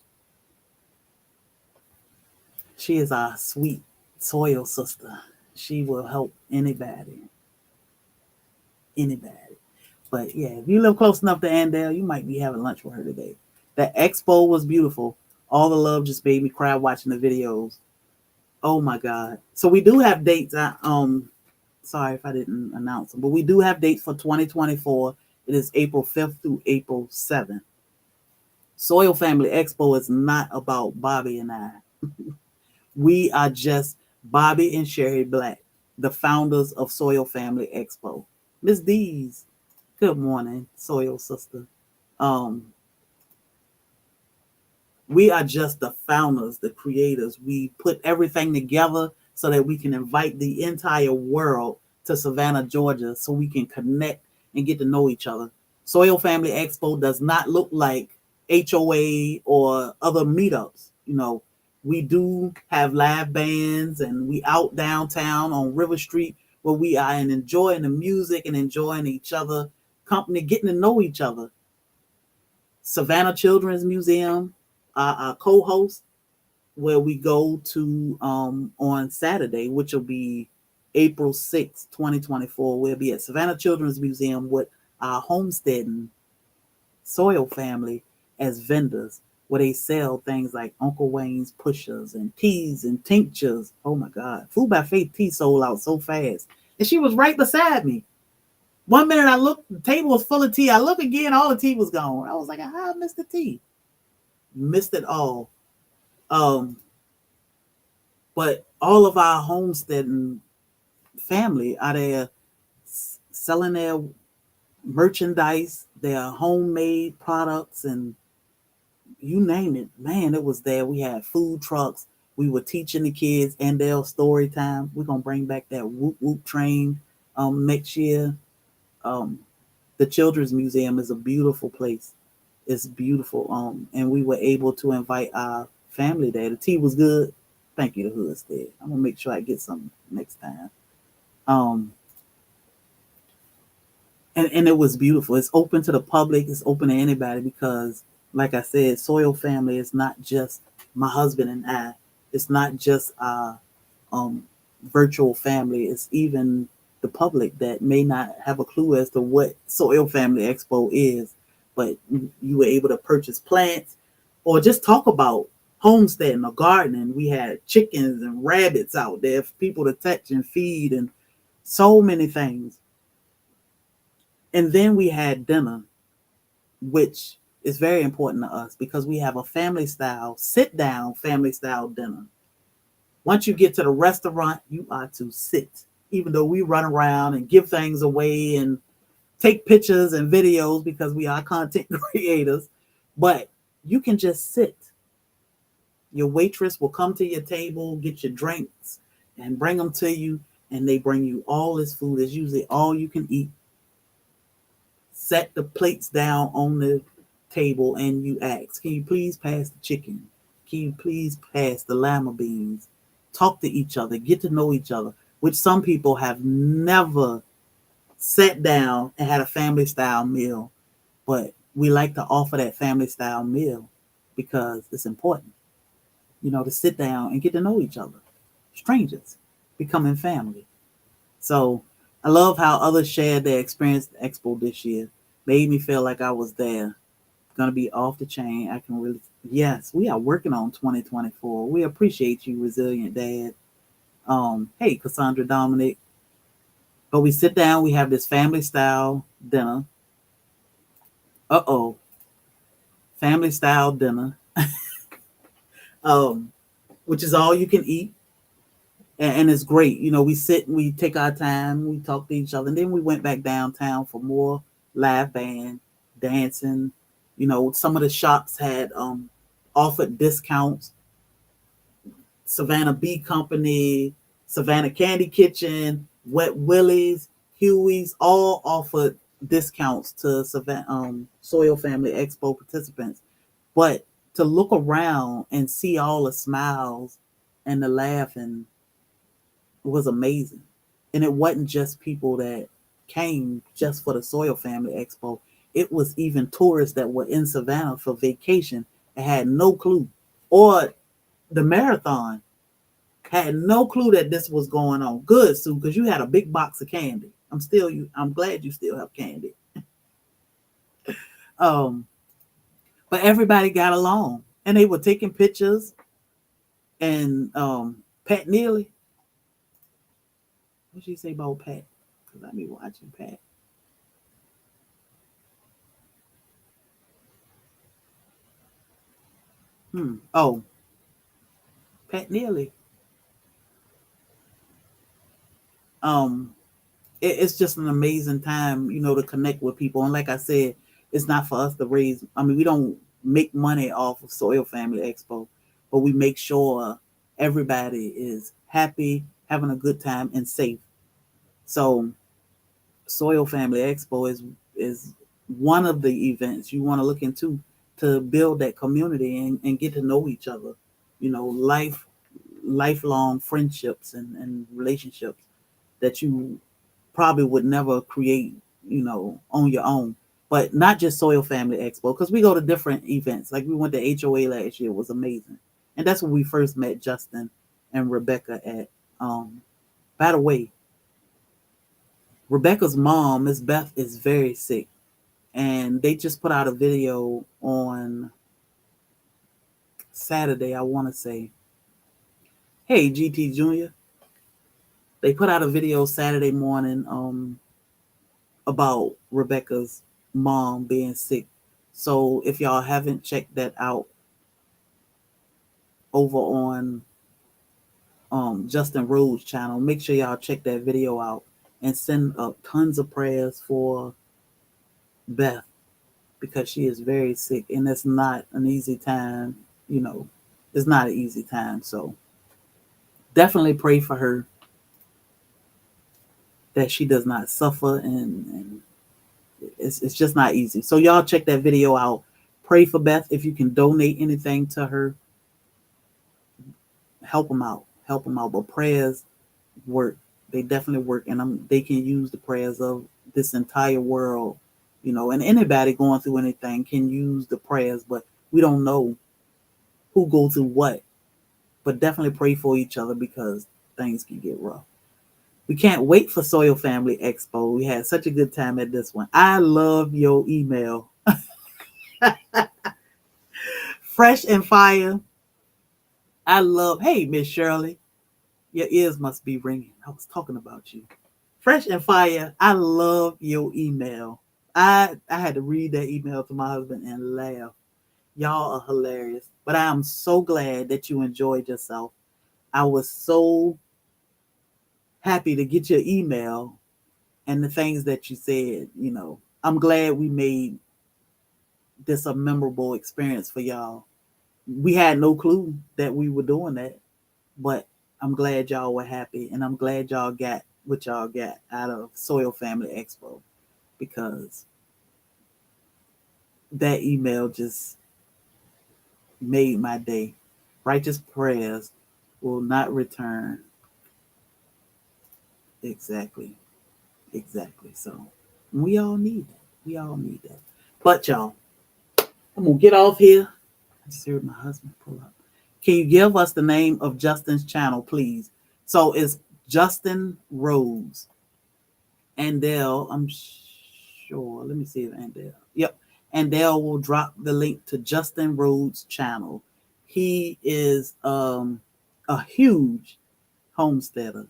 She is our sweet soil sister. She will help anybody. Anybody. But yeah, if you live close enough to Andale, you might be having lunch with her today. That expo was beautiful. All the love just made me cry watching the videos. Oh my God. So we do have dates. Sorry if I didn't announce them, but we do have dates for 2024. It is April 5th through April 7th. Soil Family Expo is not about Bobby and I. We are just Bobby and Sherry Black, the founders of Soil Family Expo. Miss Dees, good morning, Soil sister. Um, we are just the founders, the creators. We put everything together so that we can invite the entire world to Savannah, Georgia, so we can connect and get to know each other. Soil Family Expo does not look like HOA or other meetups. We do have live bands, and we out downtown on River Street where we are and enjoying the music and enjoying each other company, getting to know each other. Savannah Children's Museum, our co-host, where we go to on Saturday, which will be April 6th, 2024. We'll be at Savannah Children's Museum with our homesteading Soil Family as vendors, where they sell things like Uncle Wayne's pushers and teas and tinctures. Oh my God. Food by Faith tea sold out so fast. And she was right beside me. One minute I looked, the table was full of tea. I look again, all the tea was gone. I was like, I missed the tea. Missed it all. But all of our homesteading family are there selling their merchandise, their homemade products, and you name it. Man, it was there. We had food trucks. We were teaching the kids and their story time. We're going to bring back that whoop whoop train next year. The Children's Museum is a beautiful place. It's beautiful. And we were able to invite our family there. The tea was good. Thank you, the Hood's there. I'm gonna make sure I get some next time. And it was beautiful. It's open to the public. It's open to anybody because, like I said, Soil Family is not just my husband and I. It's not just our virtual family. It's even the public that may not have a clue as to what Soil Family Expo is. But you were able to purchase plants or just talk about homesteading or gardening. We had chickens and rabbits out there for people to touch and feed and so many things. And then we had dinner, which is very important to us because we have a family style, sit down family style dinner. Once you get to the restaurant, you are to sit, even though we run around and give things away and take pictures and videos because we are content creators, but you can just sit. Your waitress will come to your table, get your drinks, and bring them to you, and they bring you all this food. It's usually all you can eat. Set the plates down on the table, and you ask, can you please pass the chicken? Can you please pass the lima beans? Talk to each other, get to know each other, which some people have never sat down and had a family style meal. But we like to offer that family style meal because it's important, to sit down and get to know each other. Strangers becoming family. So I love how others shared their experience at the expo this year. Made me feel like I was there. Gonna be off the chain. I can really, yes, we are working on 2024. We appreciate you, Resilient Dad. Hey, Cassandra Dominic. But we sit down, we have this family style dinner. Family style dinner. Which is all you can eat. And it's great. We sit and we take our time, we talk to each other. And then we went back downtown for more live band, dancing. Some of the shops had offered discounts. Savannah Bee Company, Savannah Candy Kitchen, Wet Willie's, Huey's, all offered discounts to Soil Family Expo participants. But to look around and see all the smiles and the laughing was amazing. And it wasn't just people that came just for the Soil Family Expo. It was even tourists that were in Savannah for vacation and had no clue. Or the marathon. Had no clue that this was going on. Good, Sue, because you had a big box of candy. I'm glad you still have candy. Um, but everybody got along, and they were taking pictures. And Pat Neely, what she say about Pat? Because I be watching Pat. Oh, Pat Neely. Um, it's just an amazing time, to connect with people. And like I said, it's not for us to raise. I mean, we don't make money off of Soil Family Expo, but we make sure everybody is happy, having a good time, and safe. So, Soil Family Expo is one of the events you want to look into to build that community and get to know each other. Lifelong friendships and relationships that you probably would never create, on your own. But not just Soil Family Expo, because we go to different events. Like we went to HOA last year, it was amazing. And that's when we first met Justin and Rebecca at. By the way, Rebecca's mom, Miss Beth, is very sick. And they just put out a video on Saturday, I want to say. Hey, GT Jr. They put out a video Saturday morning about Rebecca's mom being sick. So if y'all haven't checked that out over on Justin Rhodes channel, make sure y'all check that video out and send up tons of prayers for Beth because she is very sick and it's not an easy time. It's not an easy time. So definitely pray for her that she does not suffer and it's just not easy. So y'all check that video out. Pray for Beth. If you can donate anything to her, help them out. Help them out. But prayers work. They definitely work, and they can use the prayers of this entire world, and anybody going through anything can use the prayers, but we don't know who goes through what. But definitely pray for each other because things can get rough. We can't wait for Soil Family Expo. We had such a good time at this one. I love your email. Fresh and fire. Hey, Miss Shirley, your ears must be ringing. I was talking about you. Fresh and fire. I love your email. I had to read that email to my husband and laugh. Y'all are hilarious. But I am so glad that you enjoyed yourself. I was so happy to get your email and the things that you said. I'm glad we made this a memorable experience for y'all. We had no clue that we were doing that, but I'm glad y'all were happy and I'm glad y'all got what y'all got out of Soil Family Expo because that email just made my day. Righteous prayers will not return. Exactly. Exactly. So we all need that. We all need that. But y'all, I'm gonna get off here. I just heard my husband pull up. Can you give us the name of Justin's channel, please? So it's Justin Rhodes. Andell, I'm sure. Let me see if Andell. Yep. Andell will drop the link to Justin Rhodes' channel. He is a huge homesteader.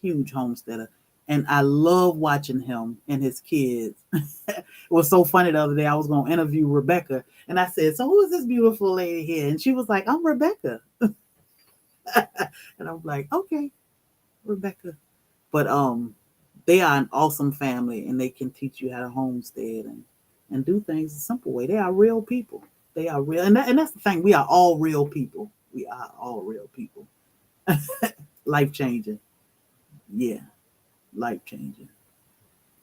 Huge homesteader. And I love watching him and his kids. It was so funny the other day. I was going to interview Rebecca. And I said, so who is this beautiful lady here? And she was like, I'm Rebecca. And I was like, okay, Rebecca. But they are an awesome family and they can teach you how to homestead and do things a simple way. They are real people. They are real. And that's the thing. We are all real people. We are all real people. Life changing. Yeah. Life changing.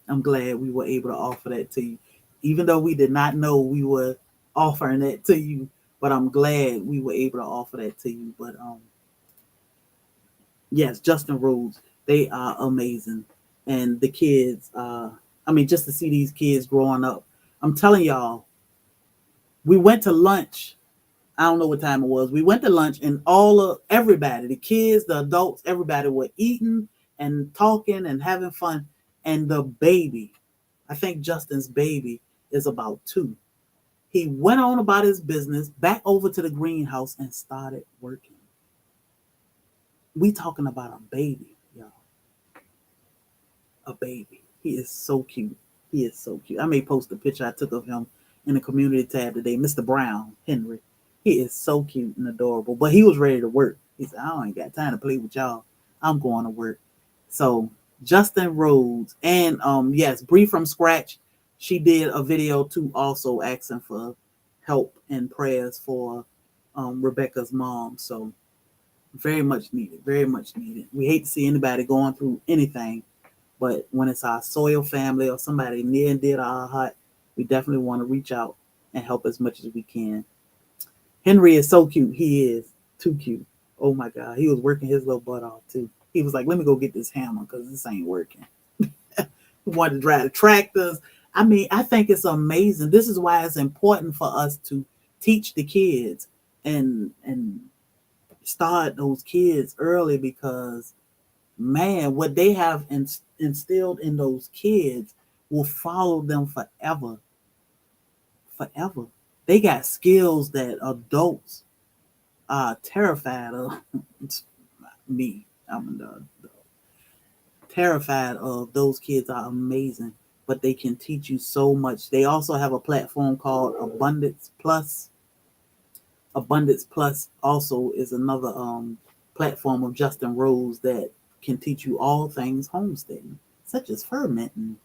I'm glad we were able to offer that to you. Even though we did not know we were offering that to you, but I'm glad we were able to offer that to you. But yes, Justin Rhodes, they are amazing. And the kids, just to see these kids growing up. I'm telling y'all, we went to lunch I don't know what time it was. We went to lunch and everybody, the kids, the adults, everybody were eating and talking and having fun. And the baby, I think Justin's baby is about 2. He went on about his business, back over to the greenhouse and started working. We talking about a baby, y'all. A baby. He is so cute. He is so cute. I may post a picture I took of him in the community tab today. Mr. Brown, Henry. He is so cute and adorable. But he was ready to work. He said, I ain't got time to play with y'all. I'm going to work. So Justin Rhodes and yes, Bree from Scratch, she did a video too, also asking for help and prayers for Rebecca's mom. So very much needed, very much needed. We hate to see anybody going through anything, but when it's our soil family or somebody near and dear to our heart, we definitely want to reach out and help as much as we can. Henry is so cute. He is too cute. Oh my God. He was working his little butt off too. He was like, let me go get this hammer because this ain't working. He wanted to drive the tractors. I mean, I think it's amazing. This is why it's important for us to teach the kids and start those kids early, because man, what they have instilled in those kids will follow them forever. Forever. They got skills that adults are terrified of. Me, I'm terrified of. Those kids are amazing, but they can teach you so much. They also have a platform called Abundance Plus. Abundance Plus also is another platform of Justin Rose that can teach you all things homesteading, such as fermenting,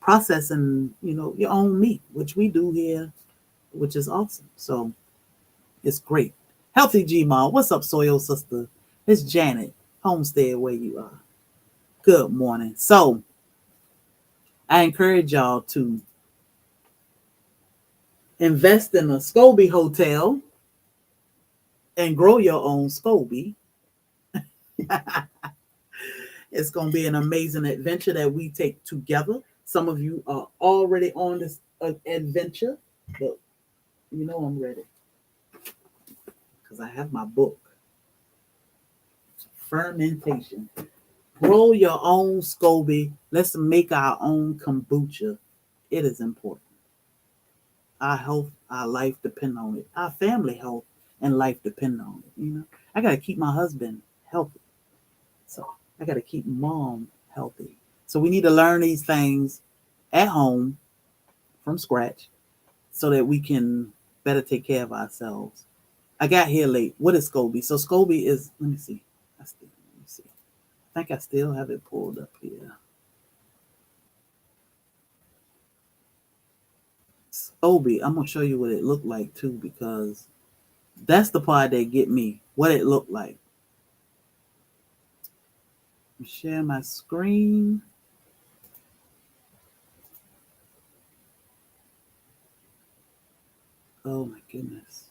processing, your own meat, which we do here, which is awesome. So it's great. Healthy G Mom, what's up, Soil Sister? It's Janet, homestead where you are. Good morning. So I encourage y'all to invest in a Scoby hotel and grow your own Scoby. It's going to be an amazing adventure that we take together. Some of you are already on this adventure, but I'm ready because I have my book. Fermentation. Grow your own Scoby. Let's make our own kombucha. It is important. Our health, our life depend on it. Our family health and life depend on it. I got to keep my husband healthy. So I got to keep mom healthy. So we need to learn these things at home from scratch so that we can better take care of ourselves. I got here late. What is Scoby? So Scoby is, let me see. I think I still have it pulled up here. Scoby, I'm going to show you what it looked like too, because that's the part that get me, what it looked like. Share my screen. Oh my goodness.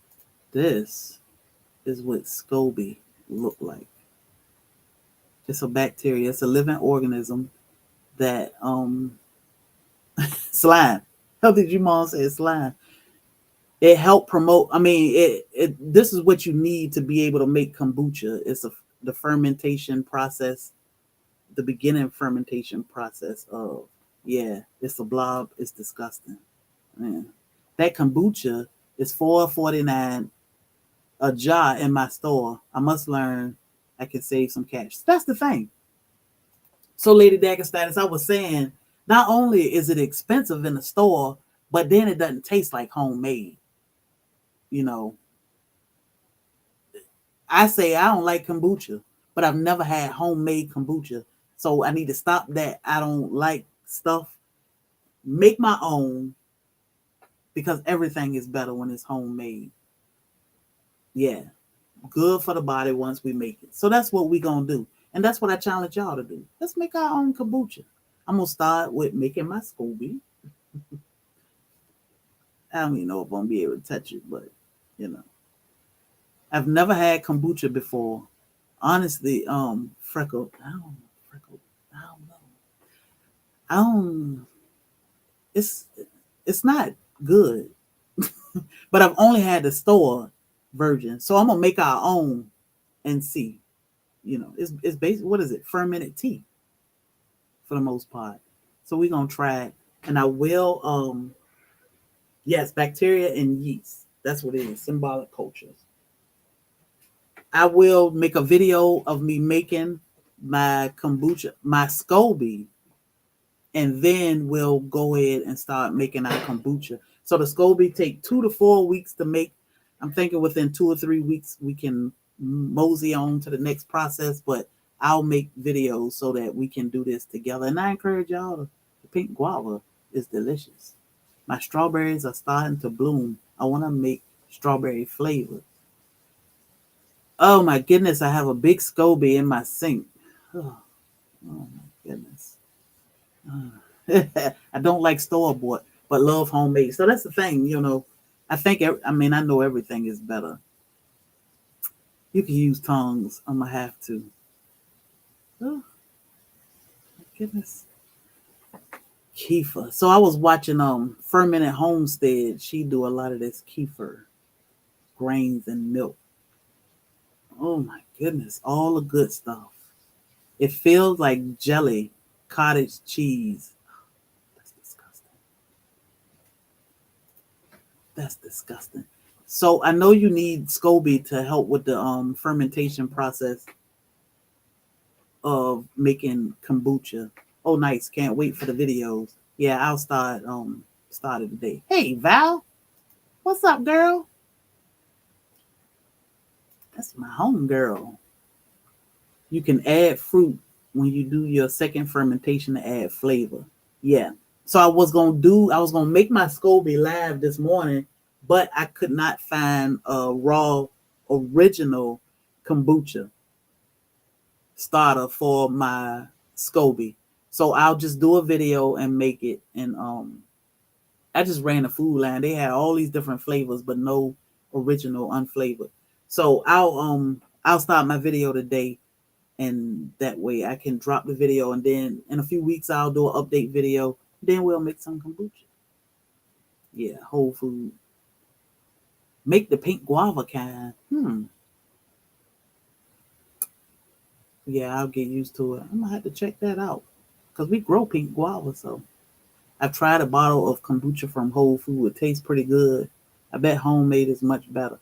This is what Scoby looked like. It's a bacteria. It's a living organism that slime. Healthy Jumon says slime. It helped promote. I mean, this is what you need to be able to make kombucha. It's the fermentation process, the beginning fermentation process of, it's a blob. It's disgusting. Man. That kombucha is $4.49 a jar in my store. I must learn I can save some cash. That's the thing. So, Lady Dagger I was saying, not only is it expensive in the store, but then it doesn't taste like homemade. I say I don't like kombucha, but I've never had homemade kombucha. So I need to stop that. I don't like stuff. Make my own, because everything is better when it's homemade. Yeah. Good for the body once we make it. So that's what we're going to do. And that's what I challenge y'all to do. Let's make our own kombucha. I'm going to start with making my Scoby. I don't even know if I'm going to be able to touch it, but, I've never had kombucha before. Honestly, Freckle, I don't know. It's not good. But I've only had the store version. So I'm gonna make our own and see. It's basically, what is it? Fermented tea for the most part. So we're gonna try it. And I will yes, bacteria and yeast. That's what it is. Symbolic cultures. I will make a video of me making my kombucha, my Scoby, and then we'll go ahead and start making our kombucha. So the Scoby take 2 to 4 weeks to make. I'm thinking within 2 or 3 weeks we can mosey on to the next process, but I'll make videos so that we can do this together. And I encourage y'all the pink guava is delicious. My strawberries are starting to bloom. I want to make strawberry flavor. Oh my goodness, I have a big Scoby in my sink. Oh my goodness. I don't like store bought, but love homemade. So that's the thing, I know everything is better. You can use tongs. I'm gonna have to. Oh my goodness. Kefir. So I was watching Fermented Homestead. She do a lot of this kefir, grains and milk. Oh my goodness, all the good stuff. It feels like jelly, cottage cheese. That's disgusting. That's disgusting. So I know you need Scoby to help with the fermentation process of making kombucha. Oh, nice! Can't wait for the videos. Yeah, I'll start it today. Hey, Val, what's up, girl? That's my home girl. You can add fruit when you do your second fermentation to add flavor. Yeah. So I was gonna make my Scoby live this morning, but I could not find a raw original kombucha starter for my Scoby. So I'll just do a video and make it. And I just ran a food line. They had all these different flavors, but no original unflavored. So I'll start my video today, and that way I can drop the video, and then in a few weeks I'll do an update video. Then we'll make some kombucha. Yeah, whole food. Make the pink guava kind. Yeah, I'll get used to it. I'm gonna have to check that out because we grow pink guava. So I've tried a bottle of kombucha from Whole Food. It tastes pretty good. I bet homemade is much better.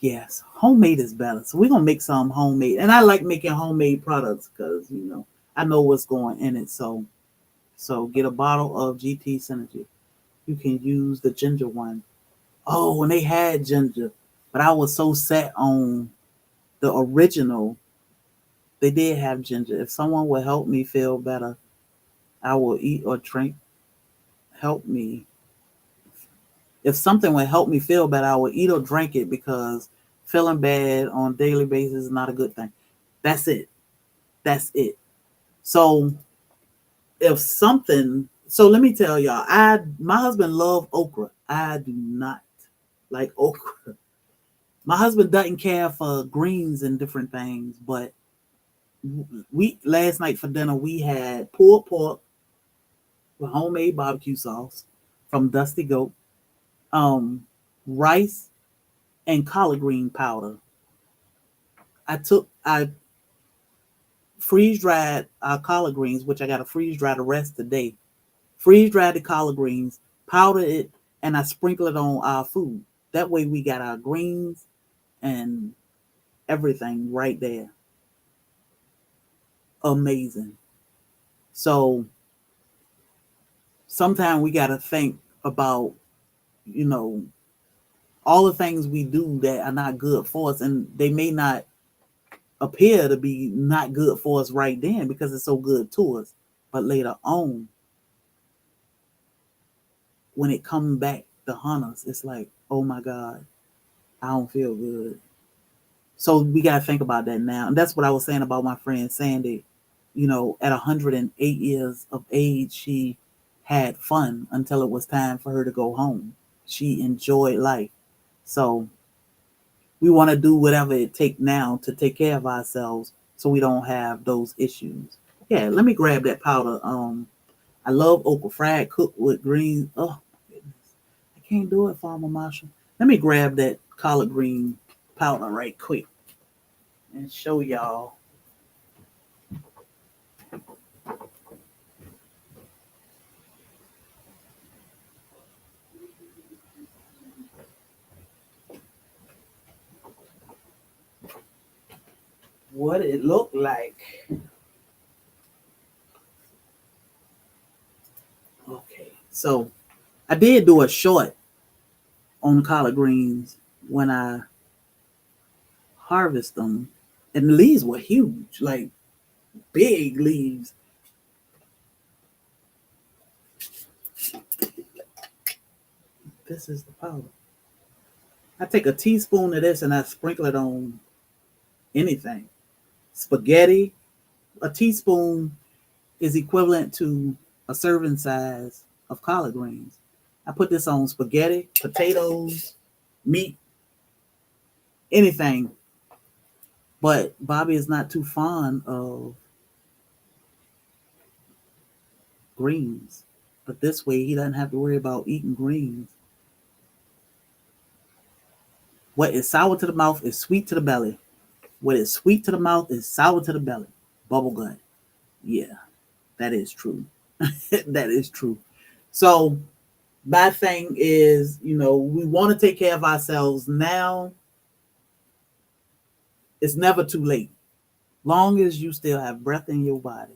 Yes, homemade is better. So we're gonna make some homemade, and I like making homemade products because I know what's going in it. So get a bottle of GT Synergy. You can use the ginger one. Oh, and they had ginger, but I was so set on the original. They did have ginger. If someone would help me feel better, I will eat or drink. Help me. If something would help me feel better, I would eat or drink it because feeling bad on a daily basis is not a good thing. That's it. That's it. So let me tell y'all, my husband loves okra. I do not like okra. My husband doesn't care for greens and different things, but last night for dinner we had pulled pork with homemade barbecue sauce from Dusty Goat, rice and collard green powder. I freeze dried our collard greens, which I got to freeze dry the rest today. Freeze dried the collard greens, powder it, and I sprinkle it on our food. That way we got our greens and everything right there. Amazing. So sometimes we got to think about, all the things we do that are not good for us, and they may not appear to be not good for us right then because it's so good to us. But later on, when it comes back to haunt us, it's like, oh my God, I don't feel good. So we got to think about that now. And that's what I was saying about my friend Sandy. At 108 years of age, she had fun until it was time for her to go home. She enjoyed life. So we want to do whatever it takes now to take care of ourselves so we don't have those issues. Yeah, let me grab that powder. I love okra fried cooked with greens. Oh, my goodness. can't do it, Farmer Marshall. Let me grab that collard green powder right quick and show y'all. What it looked like. Okay, so I did do a short on collard greens when I harvest them, and the leaves were huge, like big leaves. This is the powder. I take a teaspoon of this and I sprinkle it on anything. Spaghetti, a teaspoon is equivalent to a serving size of collard greens. I put this on spaghetti, potatoes, meat, anything. But Bobby is not too fond of greens. But this way, he doesn't have to worry about eating greens. What is sour to the mouth is sweet to the belly. What is sweet to the mouth is sour to the belly. Bubble gut. Yeah, that is true. That is true. So my thing is, we want to take care of ourselves now. It's never too late. Long as you still have breath in your body,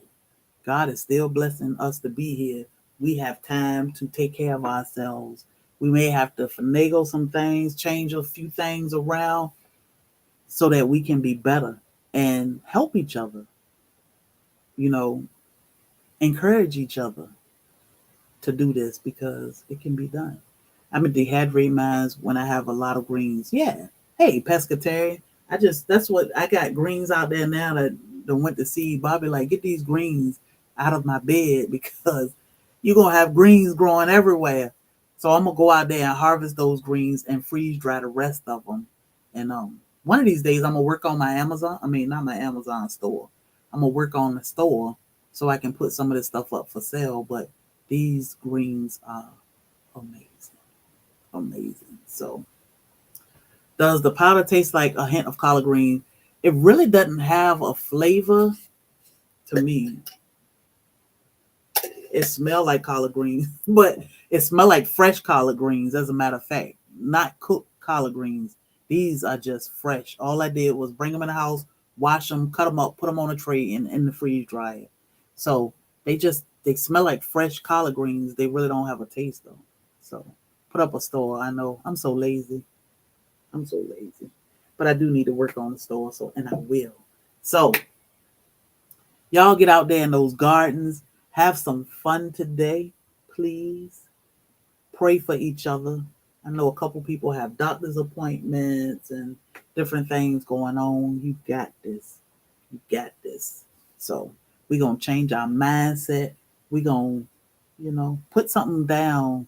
God is still blessing us to be here. We have time to take care of ourselves. We may have to finagle some things, change a few things around so that we can be better and help each other, encourage each other to do this because it can be done. I'm a dehydrate mines when I have a lot of greens. Yeah. Hey, pescatarian. That's what I got greens out there now that went to see Bobby, like, get these greens out of my bed because you're going to have greens growing everywhere. So I'm going to go out there and harvest those greens and freeze dry the rest of them. And one of these days I'm going to work on my Amazon. I mean, not my Amazon store. I'm going to work on the store so I can put some of this stuff up for sale. But these greens are amazing. Amazing. So does the powder taste like a hint of collard green? It really doesn't have a flavor to me. It smells like collard greens, but it smells like fresh collard greens, as a matter of fact, not cooked collard greens. These are just fresh. All I did was bring them in the house, wash them, cut them up, put them on a tray and in the freeze dryer. So they smell like fresh collard greens. They really don't have a taste though. So put up a store. I know I'm so lazy. But I do need to work on the store, and I will. So y'all get out there in those gardens, have some fun today, please. Pray for each other. I know a couple people have doctor's appointments and different things going on. You got this. You got this. So we're going to change our mindset. We're going to, put something down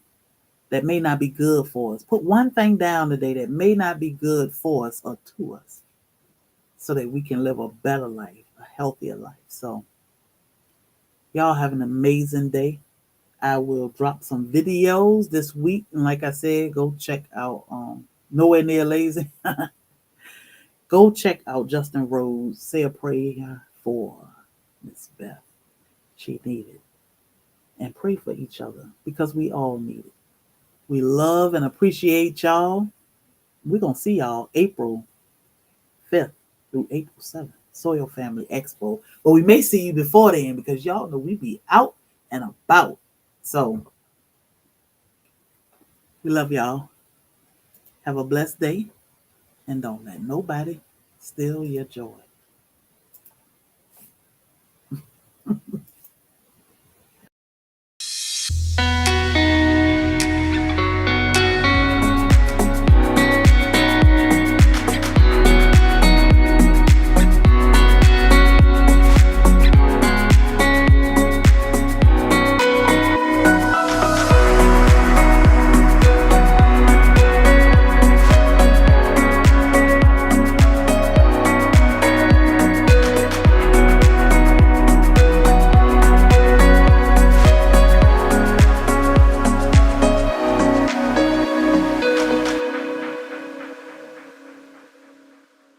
that may not be good for us. Put one thing down today that may not be good for us or to us so that we can live a better life, a healthier life. So y'all have an amazing day. I will drop some videos this week. And like I said, go check out Nowhere Near Lazy. Go check out Justin Rhodes. Say a prayer for Miss Beth. She needed. And pray for each other because we all need it. We love and appreciate y'all. We're going to see y'all April 5th through April 7th. Soil Family Expo. But we may see you before then because y'all know we be out and about. So we love y'all. Have a blessed day. And don't let nobody steal your joy.